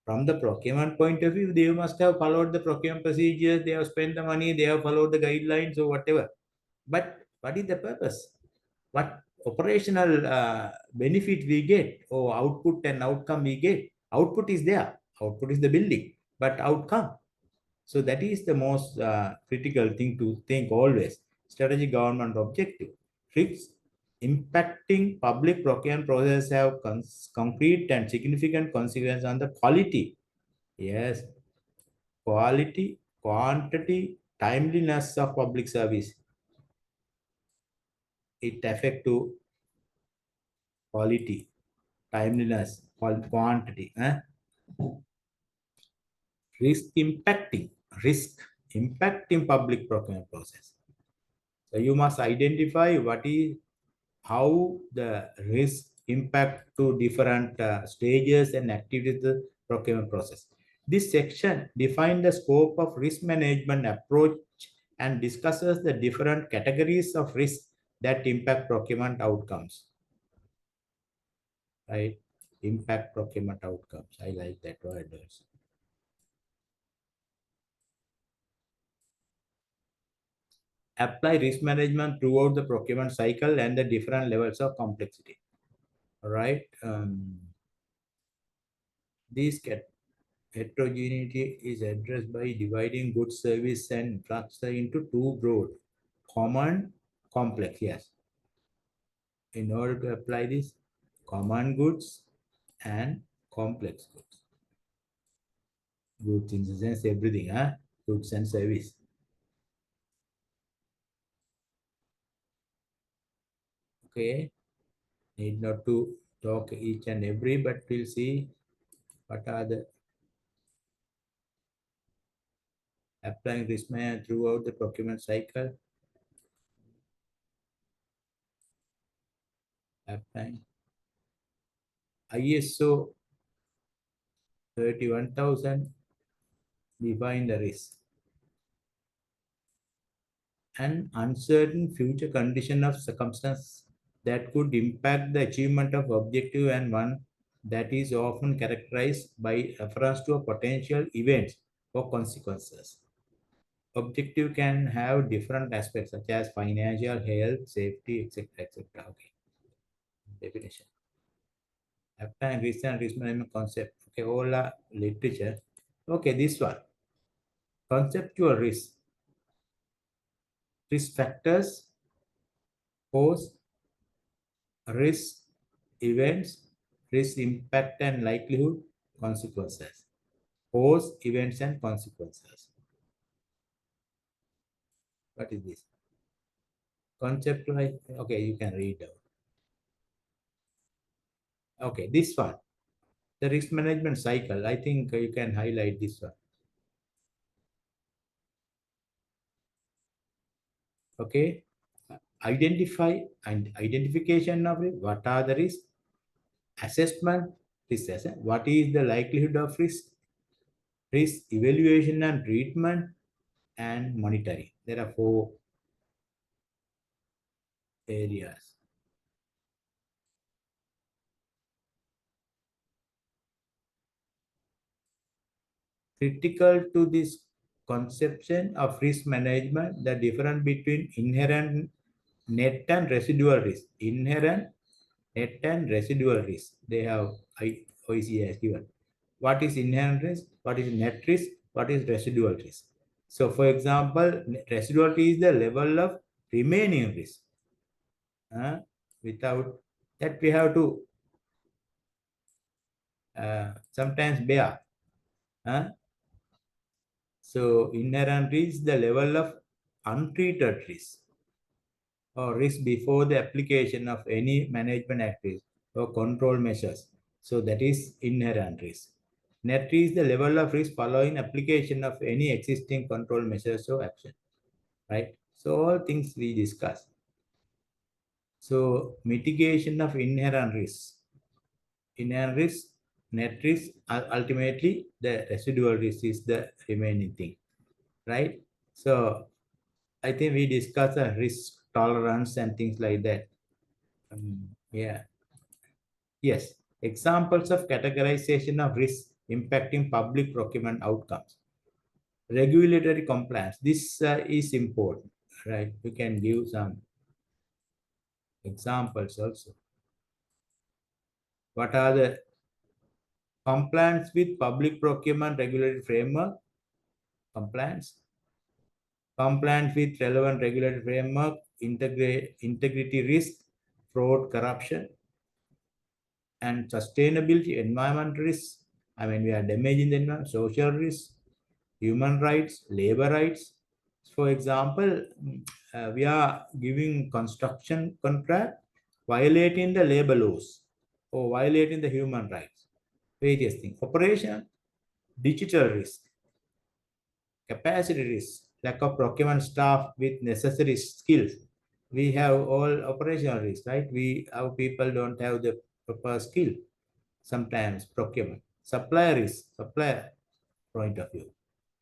From the procurement point of view, they must have followed the procurement procedures, they have spent the money, they have followed the guidelines or whatever. But what is the purpose? What operational benefit we get or output and outcome we get? Output is there. Output is the building, but outcome. So that is the most critical thing to think always. Strategic government objective. impacting public procurement process have concrete and significant consequences on the quality. Yes, quality, quantity, timeliness of public service. It affect to quality, timeliness, quantity. Risk impacting public procurement process. So you must identify how the risk impact to different stages and activities of the procurement process. This section defines the scope of risk management approach and discusses the different categories of risk that impact procurement outcomes. Right? Impact procurement outcomes. I like that word also. Apply risk management throughout the procurement cycle and the different levels of complexity. All right. This heterogeneity is addressed by dividing goods, service, and infrastructure into two broad: common, complex. Yes. In order to apply this, common goods and complex goods. Goods in the sense everything, goods and service. Okay. Need not to talk each and every, but we'll see what are the applying risk management throughout the procurement cycle. Applying ISO 31000 define the risk. An uncertain future condition of circumstance that could impact the achievement of objective, and one that is often characterized by reference to a potential events or consequences. Objective can have different aspects such as financial, health, safety, etc. etc. Okay. Definition. Applying risk and risk management concept. Okay, all are literature. Okay, this one. Conceptual risk. Risk factors, cause, risk, events, risk impact and likelihood, consequences. Cause, events and consequences. What is this? Conceptual. Okay, you can read out. Okay, this one. The risk management cycle. I think you can highlight this one. Okay. Identify and identification of it. What are the risks? Assessment, risk assessment. What is the likelihood of risk? Risk evaluation and treatment, and monitoring. There are 4 areas. Critical to this conception of risk management, the difference between inherent net and residual risk. Inherent, net and residual risk. They have OECD has given. What is inherent risk? What is net risk? What is residual risk? So, for example, residual risk is the level of remaining risk. Without that, we have to sometimes bear. So, inherent risk is the level of untreated risk or risk before the application of any management activities or control measures. So, that is inherent risk. Net risk is the level of risk following application of any existing control measures or action. Right? So, all things we discuss. So, mitigation of inherent risk. Inherent risk, net risk, ultimately the residual risk is the remaining thing. Right? So, I think we discussed risk tolerance and things like that. Yeah. Yes. Examples of categorization of risk impacting public procurement outcomes. Regulatory compliance. This is important, right? We can give some examples also. What are the compliance with public procurement regulatory framework? Compliance. Compliance with relevant regulatory framework, integrity risk, fraud, corruption, and sustainability, environment risks. I mean, we are damaging the environment, social risks, human rights, labor rights. For example, we are giving construction contract, violating the labor laws or violating the human rights. Various things. Operation, digital risk, capacity risk, lack of procurement staff with necessary skills. We have all operational risk, right? Our people don't have the proper skill. Sometimes procurement, supplier risk, supplier point of view,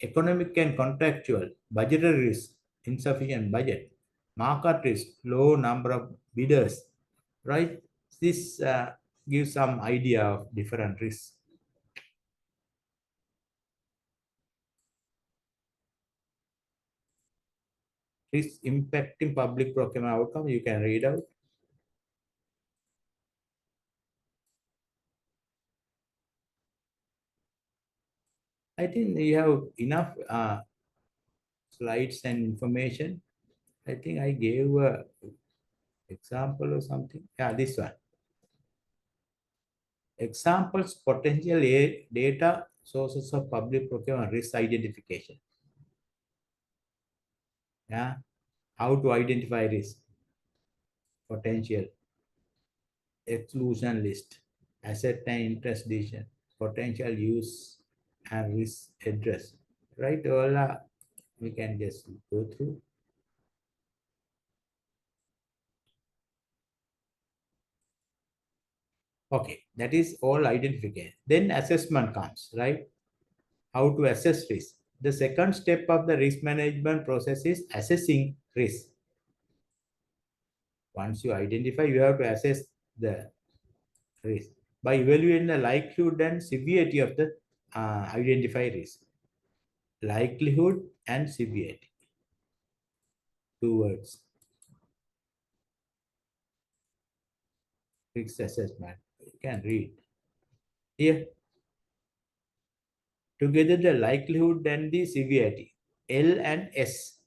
economic and contractual, budgetary risk, insufficient budget, market risk, low number of bidders, right? This gives some idea of different risks. Risk impacting public procurement outcome, you can read out. I think you have enough slides and information. I think I gave a example or something. Yeah, this one. Examples, potential data sources of public procurement risk identification. Yeah, how to identify risk, potential, exclusion list, asset and interest decision, potential use and risk address. Right, all we can just go through. Okay, that is all identification. Then assessment comes, right? How to assess risk. The second step of the risk management process is assessing risk. Once you identify, you have to assess the risk by evaluating the likelihood and severity of the identified risk. Likelihood and severity. 2 words. Risk assessment. You can read. Here. Together the likelihood and the severity. L and S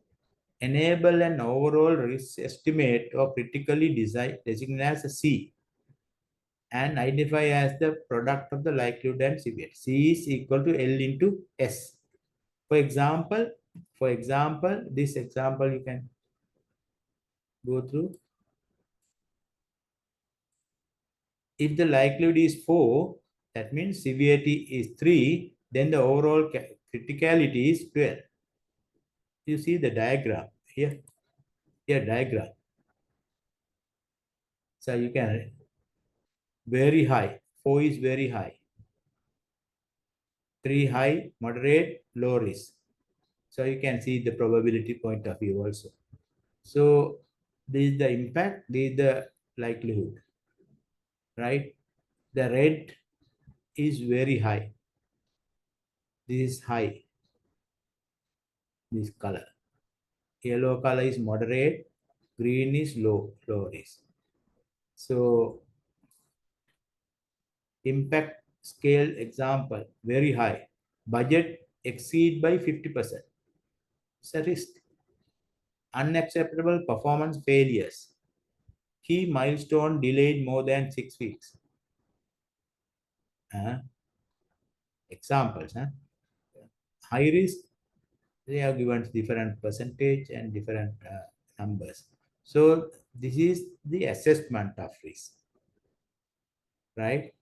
enable an overall risk estimate of critically designated as a C and identify as the product of the likelihood and severity. C is equal to L into S. For example, this example you can go through. If the likelihood is 4, that means severity is 3, then the overall criticality is 12. You see the diagram here. Here diagram. So you can very high. 4 is very high. 3 high, moderate, low risk. So you can see the probability point of view also. So this is the impact, this is the likelihood, right? The red is very high. This is high. This color. Yellow color is moderate. Green is low risk. So impact scale example, very high. Budget exceed by 50%. It's a risk. Unacceptable performance failures. Key milestone delayed more than 6 weeks. Examples. High risk, they are given different percentage and different numbers. So this is the assessment of risk, right?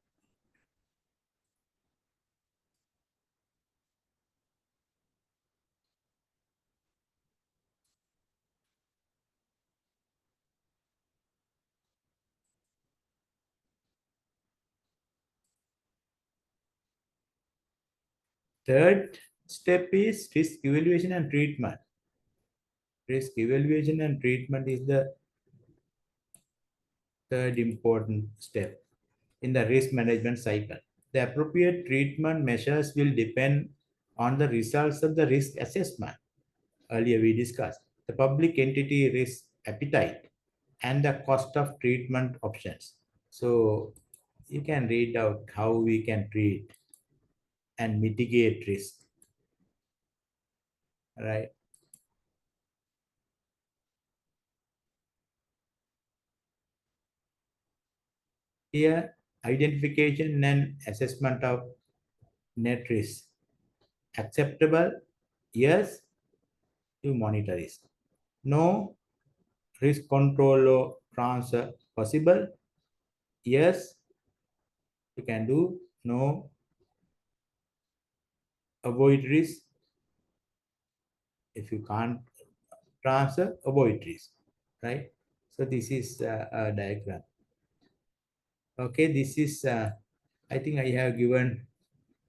Third step is risk evaluation and treatment. Risk evaluation and treatment is the third important step in the risk management cycle. The appropriate treatment measures will depend on the results of the risk assessment. Earlier we discussed the public entity risk appetite and the cost of treatment options. So you can read out how we can treat and mitigate risk, right? Here, identification and assessment of net risk. Acceptable? Yes, you monitor risk. No, risk control or transfer possible? Yes, you can do. No, avoid risk. If you can't transfer, avoid risk, right? So this is a diagram. Okay, this is, I think I have given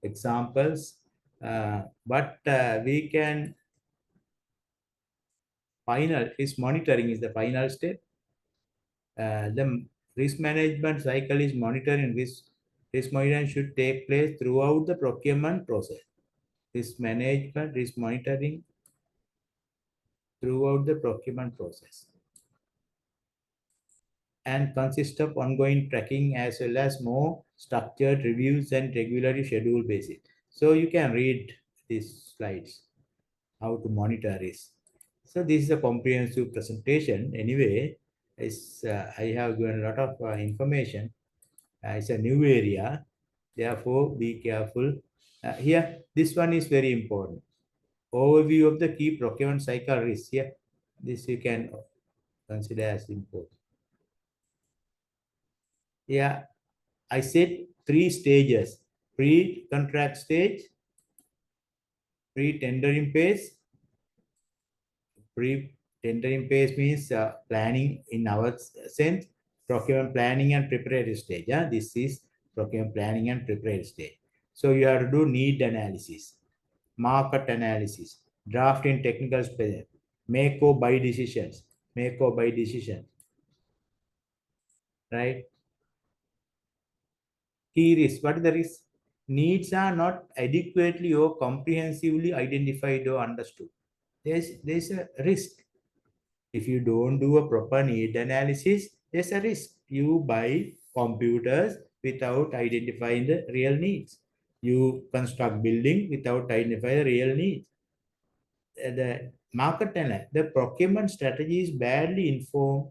examples, but we can, final risk monitoring is the final step. The risk management cycle is monitoring risk. Risk monitoring should take place throughout the procurement process. Risk management, risk monitoring throughout the procurement process, and consists of ongoing tracking as well as more structured reviews and regularly scheduled basis. So you can read these slides, how to monitor risk. So this is a comprehensive presentation. Anyway, I have given a lot of information. It's a new area, therefore be careful. Here, this one is very important. Overview of the key procurement cycle risk. Here, this you can consider as important. Yeah, I said 3 stages: pre-contract stage, pre-tendering phase. Pre-tendering phase means planning in our sense, procurement planning and preparatory stage. Yeah? This is procurement planning and preparatory stage. So you have to do need analysis, market analysis, drafting technical spec, make or buy decisions, right? Key risk. What is the risk? Needs are not adequately or comprehensively identified or understood. There's a risk. If you don't do a proper need analysis, there's a risk. You buy computers without identifying the real needs. You construct building without identifying the real needs. The market analysis, the procurement strategy is badly informed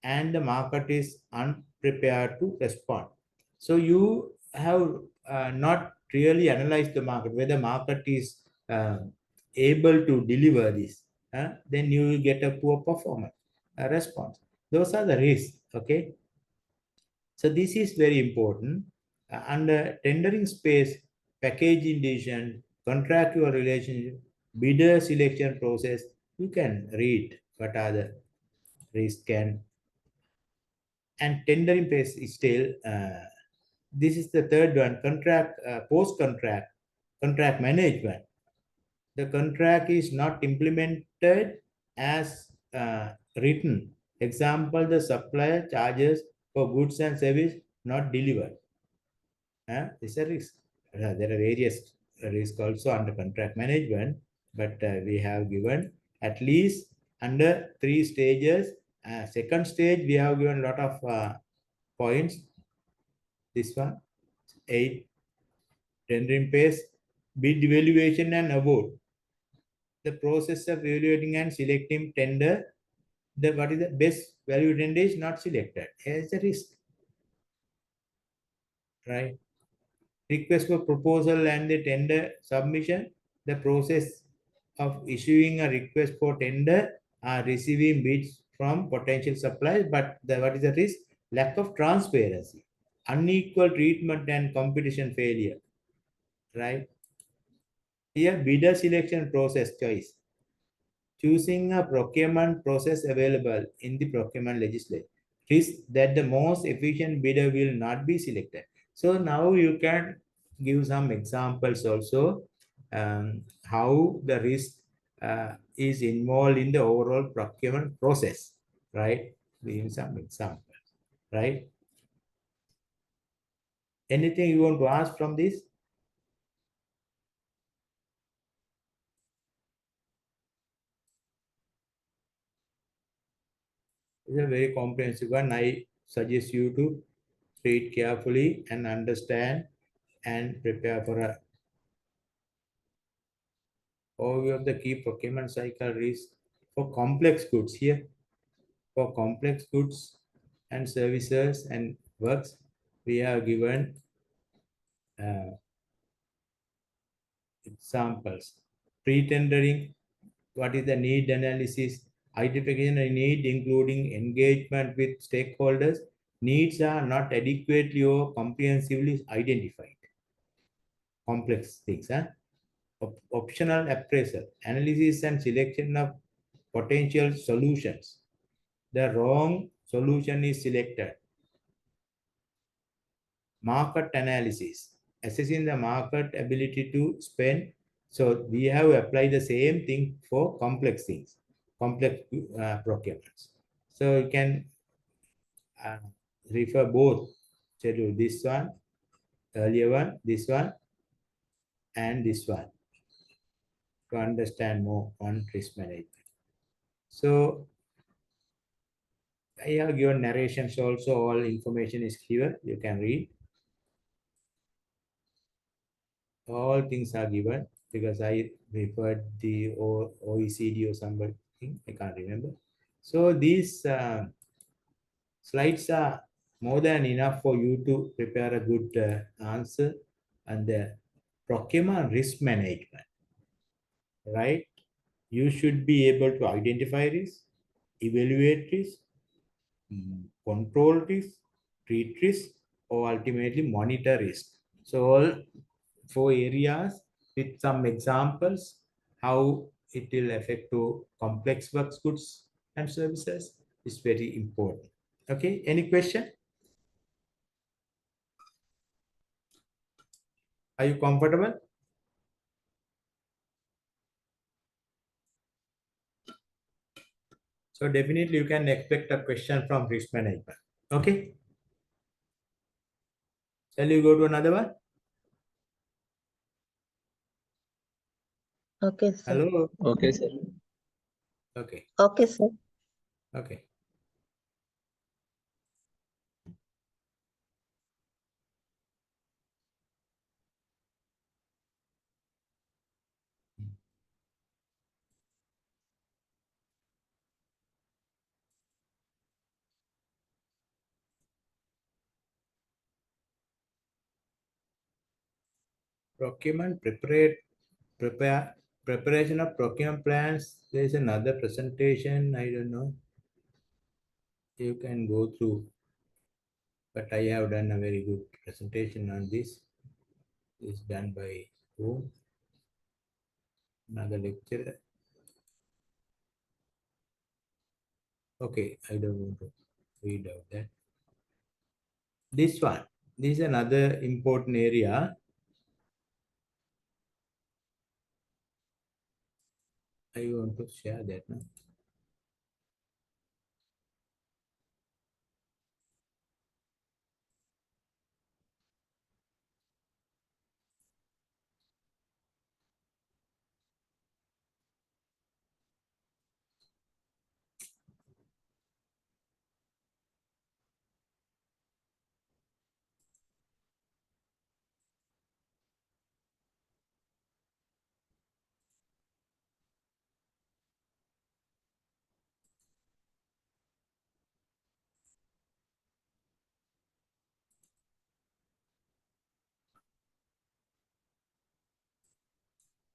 and the market is unprepared to respond. So you have not really analyzed the market, whether market is able to deliver this. Then you will get a poor performance response. Those are the risks. Okay. So this is very important. Under tendering space, packaging decision, contractual relationship, bidder selection process, you can read what are the risks and tendering phase is still. This is the third one: contract, post-contract, contract management. The contract is not implemented as written. Example: the supplier charges for goods and service not delivered. It's a risk. There are various risks also under contract management, but we have given at least under 3 stages. Second stage, we have given a lot of points. This one, 8, tendering phase, bid evaluation and award. The process of evaluating and selecting tender, what is the best value tender is not selected. It's a risk, right? Request for proposal and the tender submission, the process of issuing a request for tender are receiving bids from potential suppliers, but what is the risk? Lack of transparency, unequal treatment and competition failure, right? Here, bidder selection process choice. Choosing a procurement process available in the procurement legislation. Risk that the most efficient bidder will not be selected. So now you can give some examples also, how the risk is involved in the overall procurement process, right? Give some examples, right? Anything you want to ask from this? It's a very comprehensive one. I suggest you to read carefully and understand and prepare for a overview of the key procurement cycle risk for complex goods. Here, for complex goods and services and works, we have given examples. Pre-tendering, what is the need analysis, identification of need, including engagement with stakeholders. Needs are not adequately or comprehensively identified. Complex things. Optional appraisal, analysis and selection of potential solutions. The wrong solution is selected. Market analysis, assessing the market ability to spend. So we have applied the same thing for complex things, complex procurements. So you can refer both schedule, this one, earlier one, this one, and this one, to understand more on risk management. So I have given narrations also, all information is here, you can read. All things are given because I referred the OECD or something, I can't remember. So these slides are more than enough for you to prepare a good answer. And the procurement risk management, right? You should be able to identify risk, evaluate risk, control risk, treat risk, or ultimately monitor risk. So all 4 areas with some examples how it will affect to complex works, goods and services is very important. Okay, any question? Are you comfortable? So definitely you can expect a question from risk management. Okay. Shall you go to another one? Okay, sir. Hello. Okay, sir. Okay. Okay, sir. Okay. Procurement preparation of procurement plans. There is another presentation. I don't know. You can go through, but I have done a very good presentation on this. It's done by whom? Another lecturer. Okay, I don't want to read out that. This one. This is another important area. I want to share that now.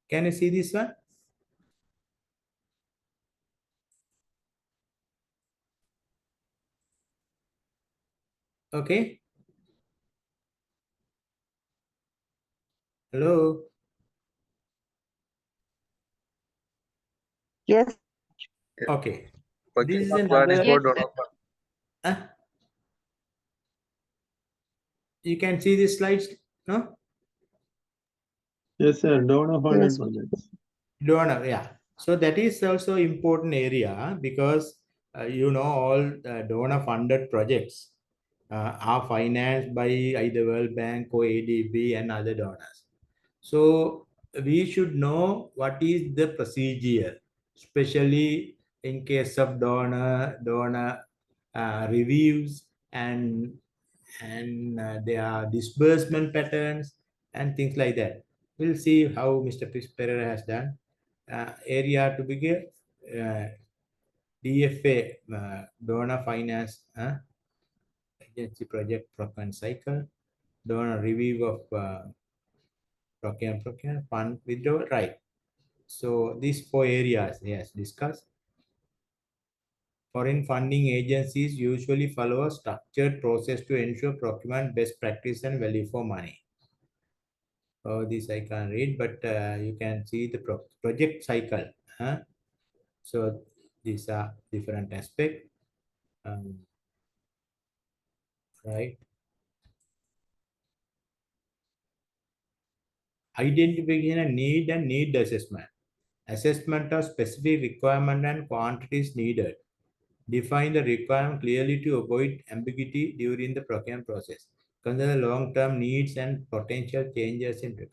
Can you see this one? Okay. Hello. Yes. Okay. This is Procurement plan is another. for development. You can see these slides, no? Yes, sir. Donor funded Yes. projects. Donor, yeah. So that is also important area because all donor funded projects are financed by either World Bank or ADB and other donors. So we should know what is the procedure, especially in case of donor reviews and their disbursement patterns and things like that. We'll see how Mr. Pereira has done. Area to begin, DFA, donor finance, agency project procurement cycle, donor review of procurement fund withdrawal, right? So these 4 areas, yes, discussed. Foreign funding agencies usually follow a structured process to ensure procurement best practice and value for money. Oh, this I can't read, but you can see the project cycle. So these are different aspects, right? Identification and need assessment. Assessment of specific requirement and quantities needed. Define the requirement clearly to avoid ambiguity during the procurement process. Consider long-term needs and potential changes in requirement.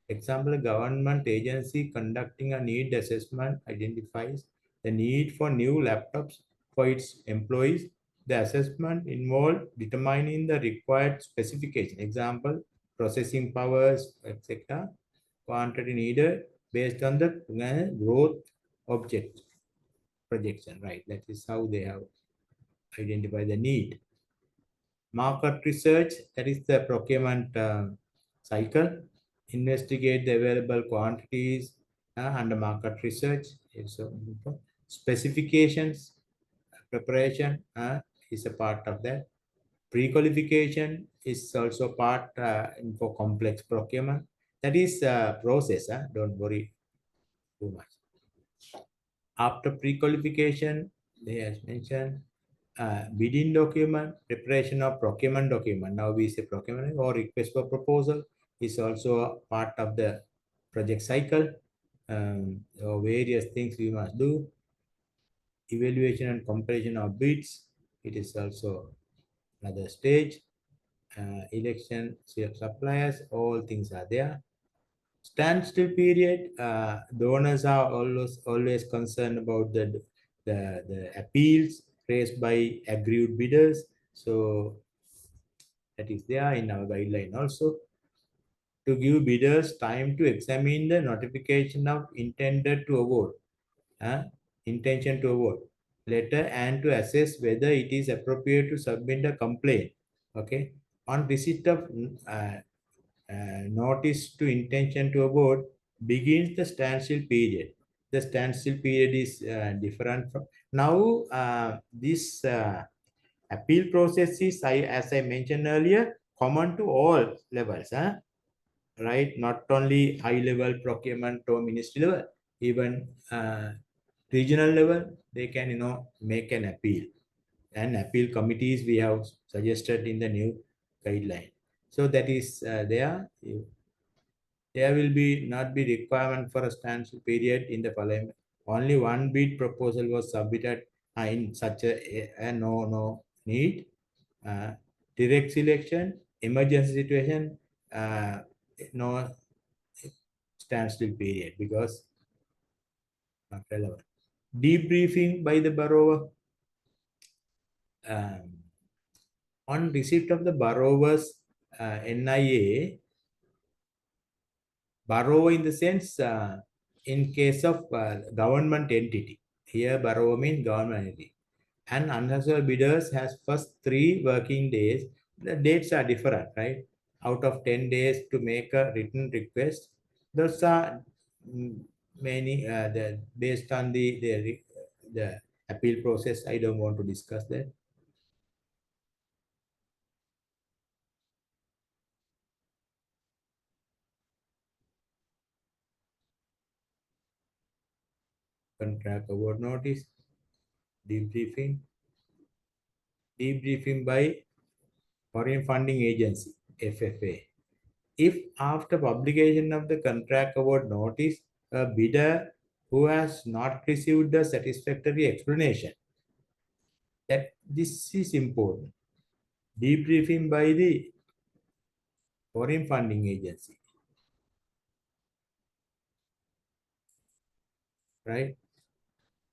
Example, a government agency conducting a need assessment identifies the need for new laptops for its employees. The assessment involved determining the required specification. Example, processing powers, etc. Quantity needed based on the growth object projection, right? That is how they have identified the need. Market research, that is the procurement cycle. Investigate the available quantities under market research. So specifications, preparation is a part of that. Pre-qualification is also part for complex procurement. That is process. Don't worry too much. After pre-qualification, they has mentioned bidding document, preparation of procurement document. Now we say procurement or request for proposal is also a part of the project cycle. So various things we must do. Evaluation and comparison of bids. It is also another stage. Election, suppliers, all things are there. Standstill period, donors are always concerned about the appeals raised by aggrieved bidders. So that is there in our guideline also. To give bidders time to examine the notification of intention to award letter and to assess whether it is appropriate to submit a complaint. Okay. On receipt of notice to intention to award begins the standstill period. The standstill period is different from now. This appeal process is, as I mentioned earlier, common to all levels, right? Not only high level procurement or ministry level, even regional level, they can make an appeal. And appeal committees we have suggested in the new guideline. So that is there. There will not be requirement for a standstill period in the following. Only one bid proposal was submitted in such a no need. Direct selection, emergency situation, no standstill period because not relevant. Debriefing by the borrower. On receipt of the borrower's NIA, borrower in the sense in case of government entity. Here borrower means government entity. And unsuccessful bidders has first 3 working days. The dates are different, right? Out of 10 days to make a written request. Those are many based on the appeal process. I don't want to discuss that. Contract award notice, debriefing by foreign funding agency, FFA. If after publication of the contract award notice, a bidder who has not received a satisfactory explanation, that this is important. Debriefing by the foreign funding agency, right?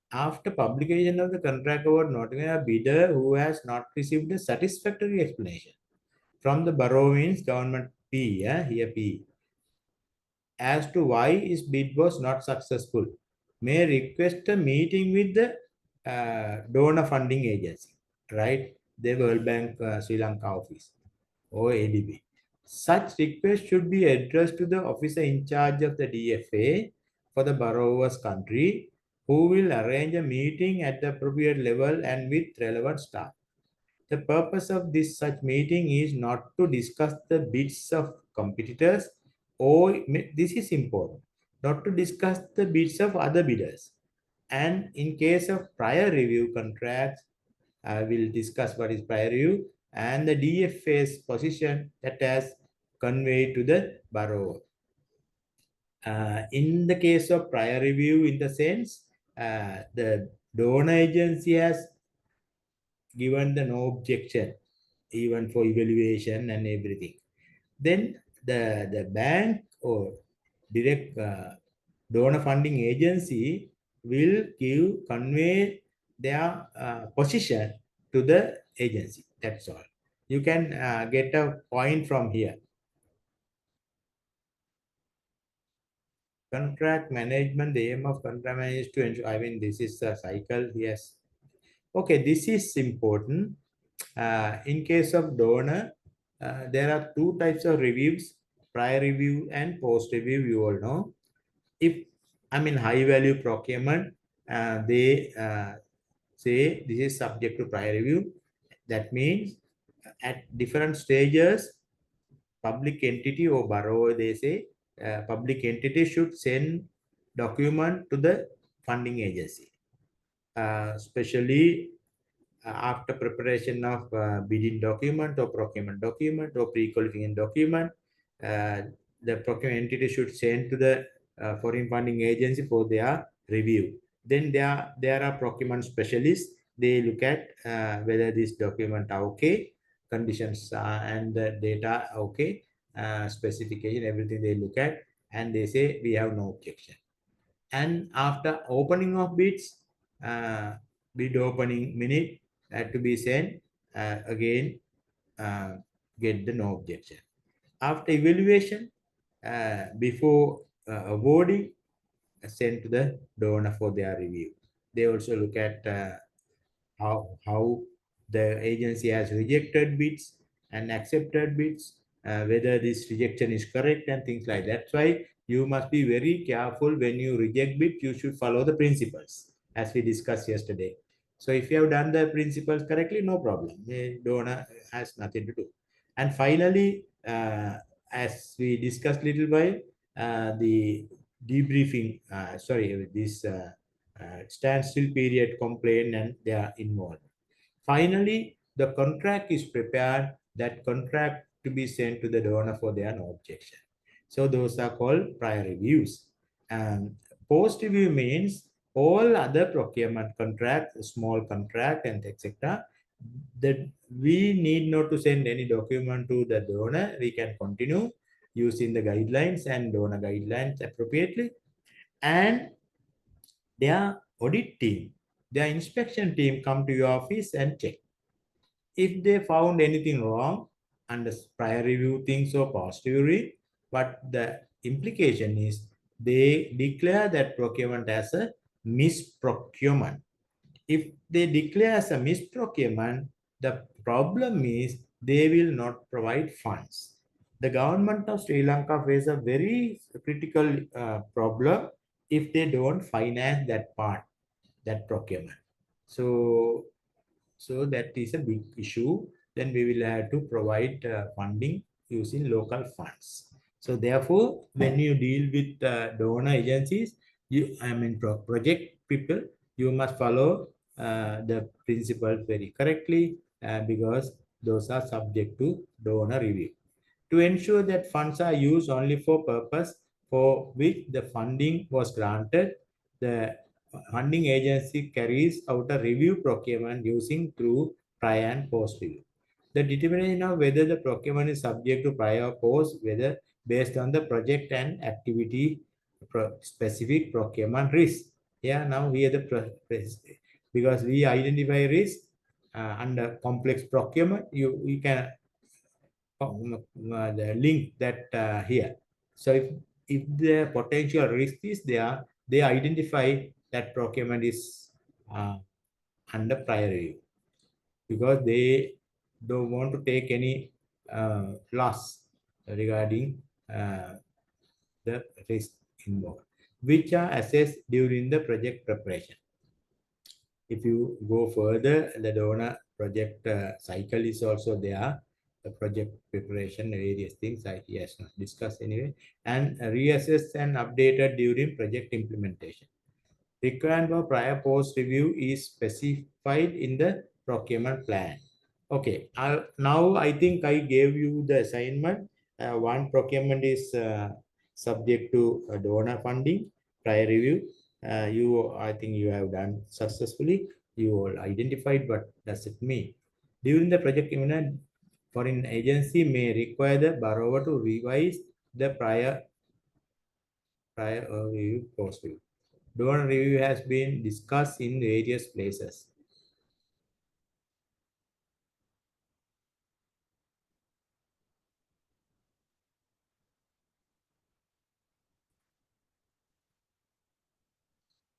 After publication of the contract award notice, a bidder who has not received a satisfactory explanation from the borrower means government P, here P, as to why his bid was not successful, may request a meeting with the donor funding agency, right? the World Bank Sri Lanka office or ADB. Such requests should be addressed to the officer in charge of the DFA for the borrower's country, who will arrange a meeting at the appropriate level and with relevant staff. The purpose of this such meeting is not to discuss the bids of competitors, or this is important, not to discuss the bids of other bidders. And in case of prior review contracts, I will discuss what is prior review and the DFA's position that has conveyed to the borrower. In the case of prior review, in the sense, the donor agency has given the no objection, even for evaluation and everything. Then the bank or direct donor funding agency will convey their position to the agency. That's all. You can get a point from here. Contract management, the aim of contract management is to ensure, I mean, this is a cycle, yes. Okay, this is important. In case of donor, there are two types of reviews, prior review and post review, you all know. If, I mean, high value procurement, they say this is subject to prior review. That means at different stages, public entity or borrower, they say, public entity should send document to the funding agency, especially after preparation of bidding document or procurement document or pre-qualifying document. The procurement entity should send to the foreign funding agency for their review. Then there are procurement specialists. They look at whether this document are okay, conditions and the data are okay, specification, everything they look at, and they say we have no objection. And after opening of bids, bid opening minute to be sent, again get the no objection. After evaluation, before awarding, sent to the donor for their review. They also look at how the agency has rejected bids and accepted bids, whether this rejection is correct and things like that. That's why you must be very careful when you reject bid. You should follow the principles as we discussed yesterday. So if you have done the principles correctly, no problem. The donor has nothing to do. And finally, as we discussed little while, the debriefing, this standstill period complaint and they are involved. Finally, the contract is prepared, that contract to be sent to the donor for their no objection. So those are called prior reviews. And post review means all other procurement contracts, small contract and etc., that we need not to send any document to the donor. We can continue using the guidelines and donor guidelines appropriately. And their audit team, their inspection team come to your office and check. If they found anything wrong under prior review things or post review, but the implication is they declare that procurement as a misprocurement. If they declare as a misprocurement, the problem is they will not provide funds. The government of Sri Lanka faces a very critical problem if they don't finance that part, that procurement. So that is a big issue. Then we will have to provide funding using local funds. So therefore, when you deal with donor agencies, project people, you must follow the principles very correctly because those are subject to donor review. To ensure that funds are used only for purpose for which the funding was granted, the funding agency carries out a review procurement using through prior and post review. The determination of whether the procurement is subject to prior or post, whether based on the project and activity specific procurement risk. Yeah, now here the because we identify risk under complex procurement, you can the link that here. So if the potential risk is there, they identify that procurement is under prior review. because they don't want to take any loss regarding the risk involved, which are assessed during the project preparation. If you go further, the donor project cycle is also there. The project preparation, various things I has not discussed anyway, and reassessed and updated during project implementation. Requirement for prior post review is specified in the procurement plan. Okay, now I think I gave you the assignment. One procurement is subject to donor funding, prior review. I think you have done successfully. You all identified what does it mean. During the project implementation, foreign agency may require the borrower to revise the prior review post review. Donor review has been discussed in various places.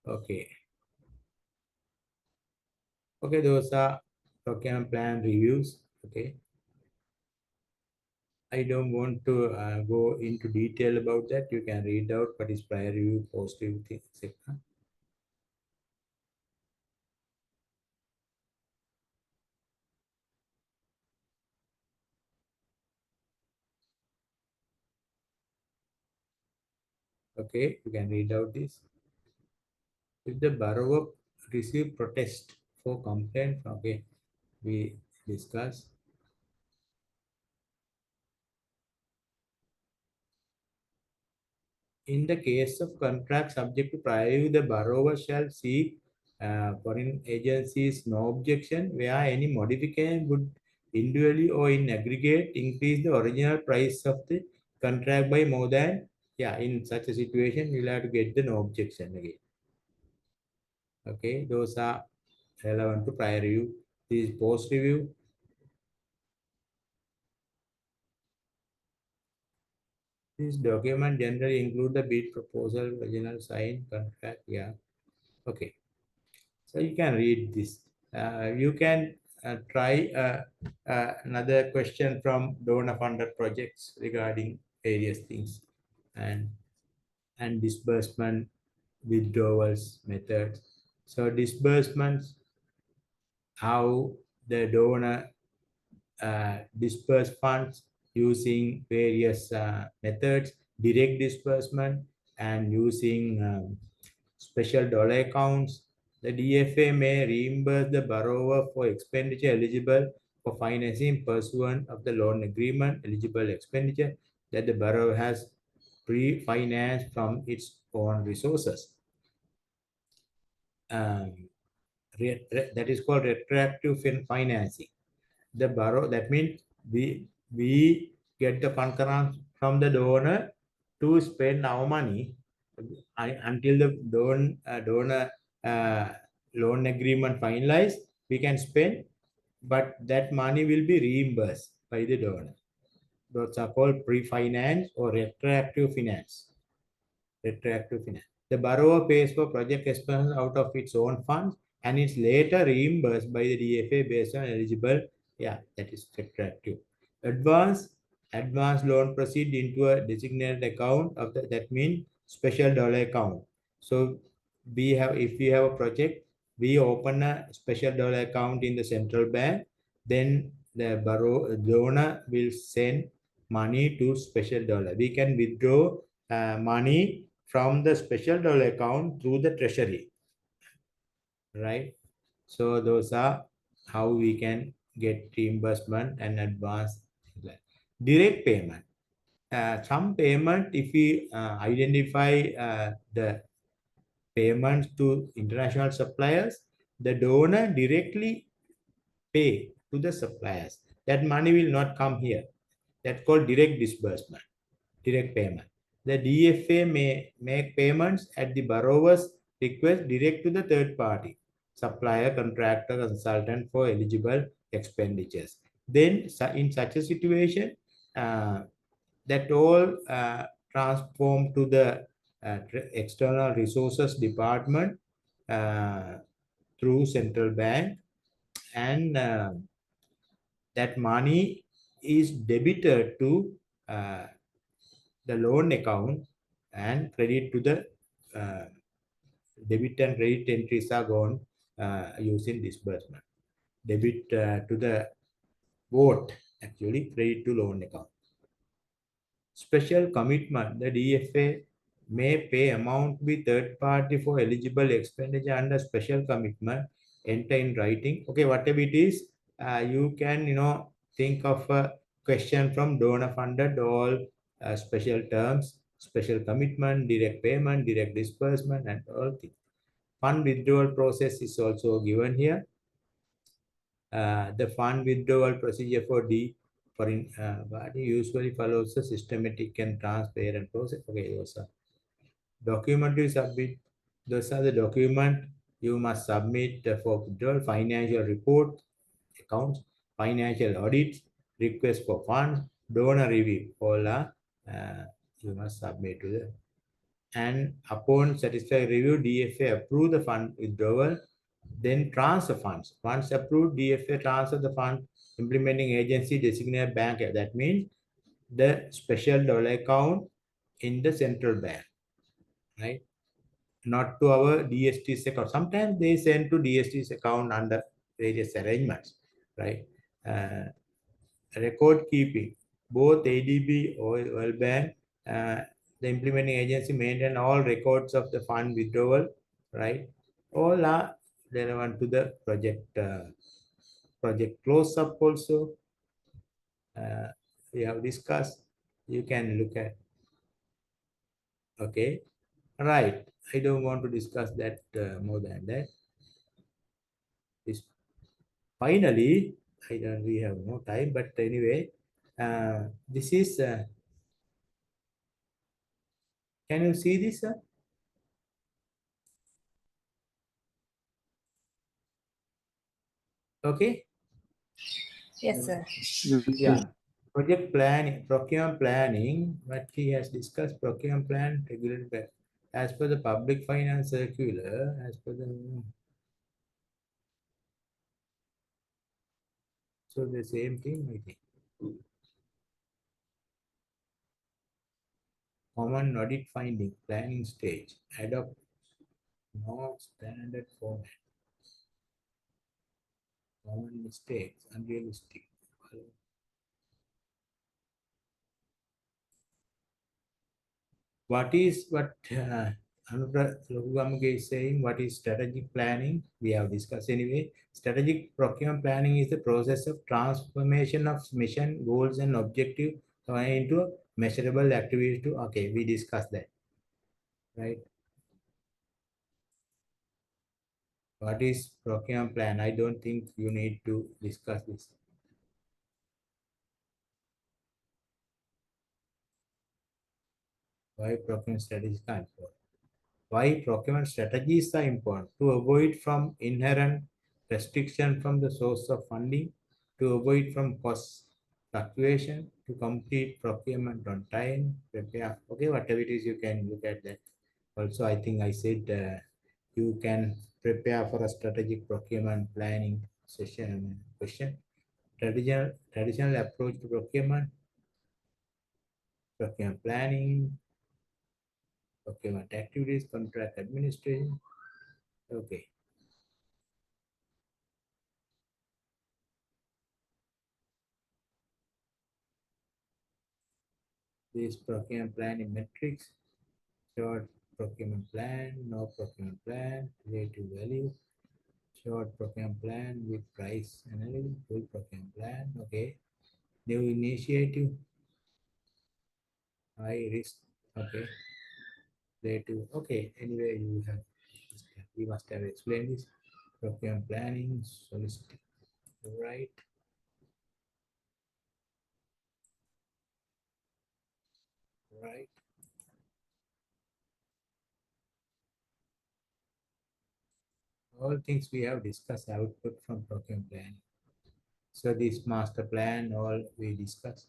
Okay. Okay, those are procurement plan reviews. Okay. I don't want to go into detail about that. You can read out what is prior review, post review, etc. Okay, you can read out this. If the borrower receive protest for complaint, okay, we discuss. In the case of contract subject to prior review, the borrower shall seek foreign agencies no objection where any modification would individually or in aggregate increase the original price of the contract by more than, in such a situation, you'll have to get the no objection again. Okay, those are relevant to prior review. This is post review. This document generally include the bid proposal, original sign, contract. Okay. So you can read this. You can try another question from donor funded projects regarding various things and disbursement withdrawals methods. So disbursements, how the donor disperse funds using various methods, direct disbursement and using special dollar accounts. The DFA may reimburse the borrower for expenditure eligible for financing pursuant of the loan agreement, eligible expenditure that the borrower has pre-financed from its own resources. That is called retroactive financing. The borrow, that means we get the concurrence from the donor to spend our money until the donor loan agreement finalized. We can spend, but that money will be reimbursed by the donor. Those are called pre-finance or retroactive finance. Retroactive finance. The borrower pays for project expenses out of its own funds and is later reimbursed by the DFA based on eligible. That is retroactive. Advance loan proceed into a designated account of that means special dollar account. So if we have a project, we open a special dollar account in the central bank, then the donor will send money to special dollar. We can withdraw money from the special dollar account through the treasury, right? So those are how we can get reimbursement and advance. Direct payment. Some payment, if we identify the payments to international suppliers, the donor directly pay to the suppliers. That money will not come here. That's called direct disbursement, direct payment. The DFA may make payments at the borrower's request direct to the third party, supplier, contractor, consultant for eligible expenditures. Then in such a situation, that all transform to the external resources department through central bank, and that money is debited to the loan account and credit to the debit and credit entries are gone using disbursement. Debit to the vote, actually credit to loan account. Special commitment, the DFA may pay amount with third party for eligible expenditure under special commitment, enter in writing. Okay, whatever it is, you can, think of a question from donor funded, all special terms, special commitment, direct payment, direct disbursement, and all things. Fund withdrawal process is also given here. The fund withdrawal procedure for body usually follows a systematic and transparent process. Okay, those are document you submit. Those are the document you must submit for withdrawal: financial report, accounts, financial audits, request for funds, donor review. All are you must submit to the. And upon satisfactory review, DFA approve the fund withdrawal, then transfer funds. Once approved, DFA transfer the fund, implementing agency designated bank. That means the special dollar account in the central bank, right? Not to our DST's account. Sometimes they send to DST's account under various arrangements, right? Record keeping, both ADB or World Bank, the implementing agency maintain all records of the fund withdrawal, right? All are relevant to the project. Project close up also. We have discussed. You can look at. Okay, right. I don't want to discuss that more than that. This, finally, we have no time, but anyway, this is. Can you see this? Okay. Yes, sir. Yeah. Project planning, procurement planning, what he has discussed, procurement plan regulated by, as per the public finance circular, as per the, so the same thing, I think. Common audit finding, planning stage, adopt no standard format, common mistakes, unrealistic. What Anurag Lohugamge is saying, what is strategic planning? We have discussed anyway. Strategic procurement planning is the process of transformation of mission, goals, and objective into measurable activities to, okay, we discussed that, right? What is procurement plan? I don't think you need to discuss this. Why procurement strategies are important? Why procurement strategies are important? To avoid from inherent restriction from the source of funding, to avoid from cost fluctuation, to complete procurement on time, prepare. Okay, whatever it is, you can look at that. Also, I think I said you can prepare for a strategic procurement planning session question. Traditional approach to procurement planning, procurement activities, contract administration. Okay. This procurement plan in metrics, short procurement plan, no procurement plan, relative value, short procurement plan with price analysis, full procurement plan. Okay. New initiative, high risk. Okay. Relative. Okay. Anyway, we must have explained this. Procurement planning, soliciting. Right. Right. All things we have discussed output from procurement planning. So this master plan, all we discussed.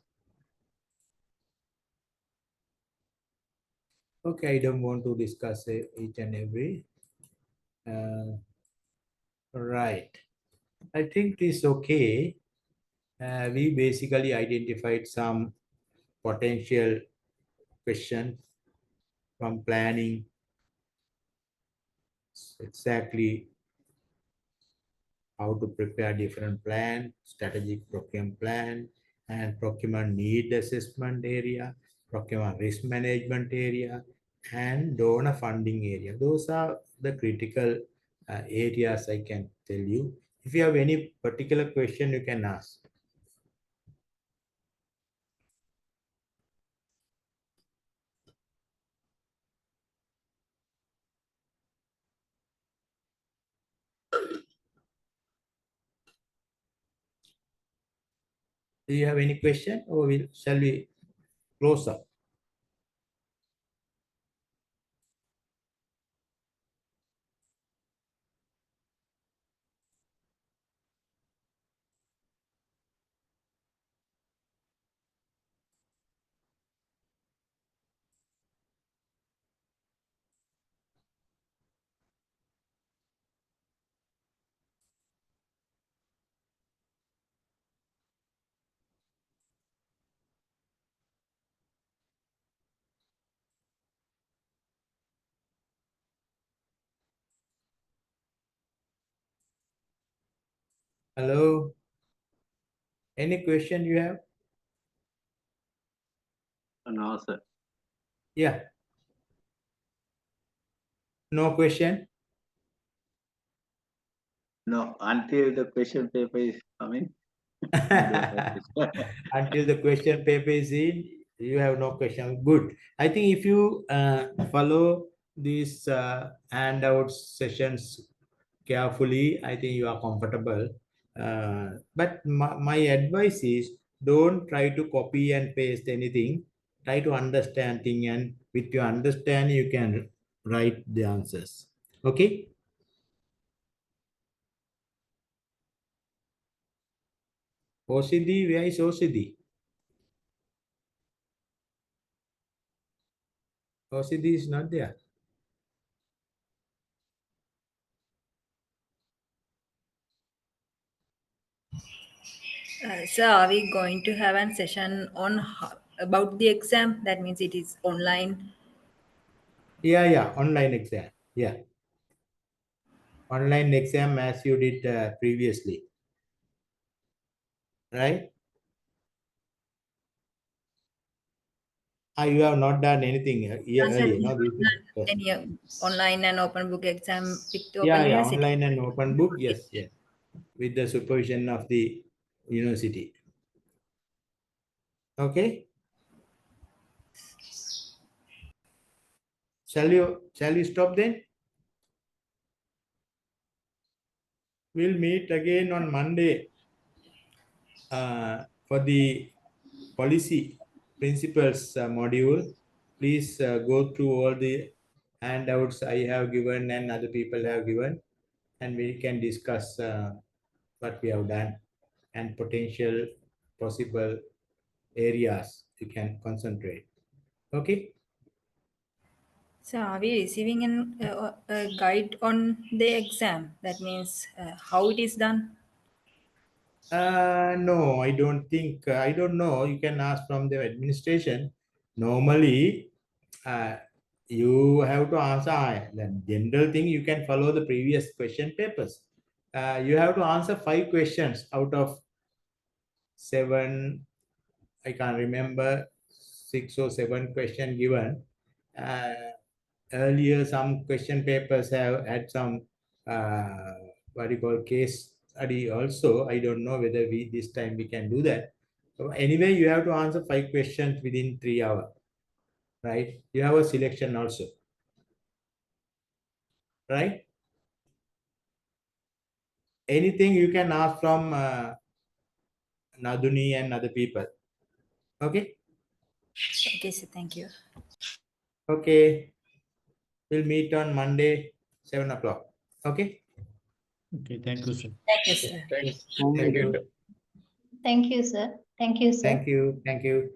Okay, I don't want to discuss each and every. Right. I think it's okay. We basically identified some potential questions from planning, exactly how to prepare different plan, strategic procurement plan, and procurement need assessment area, procurement risk management area, and donor funding area. Those are the critical areas I can tell you. If you have any particular question, you can ask. Do you have any question, or shall we close up? Hello? Any question you have? No, sir. Yeah. No question? No, until the question paper is coming. we don't have this. Until the question paper is in, you have no question. Good. I think if you follow these handout sessions carefully, I think you are comfortable. But my advice is, don't try to copy and paste anything. Try to understand thing, and with your understanding, you can write the answers. Okay? OCD, where is OCD? OCD is not there. So are we going to have a session on about the exam? That means it is online. Yeah, online exam. Yeah. Online exam as you did previously. Right? You have not done anything Sir, earlier, we no? have This is done first. any online and open book exam with the Open Yeah, University. online and open book. Yes. With the supervision of the university. Okay? Shall you stop then? We'll meet again on Monday for the policy principles module. Please go through all the handouts I have given and other people have given, and we can discuss what we have done and potential possible areas you can concentrate. Okay? So are we receiving a guide on the exam? That means how it is done? No, I don't think, I don't know. You can ask from the administration. Normally, you have to answer the general thing. You can follow the previous question papers. You have to answer 5 questions out of 7. I can't remember, 6 or 7 question given. Earlier, some question papers have had some what you call case study also. I don't know whether this time we can do that. So anyway, you have to answer 5 questions within 3 hours, right? You have a selection also, right? Anything you can ask from Naduni and other people. Okay? Okay, so thank you. Okay. We'll meet on Monday, 7 o'clock. Okay? Okay, thank you, sir. Thank you, sir. Thank you. Thank you, sir. Thank you, sir. Thank you. Thank you.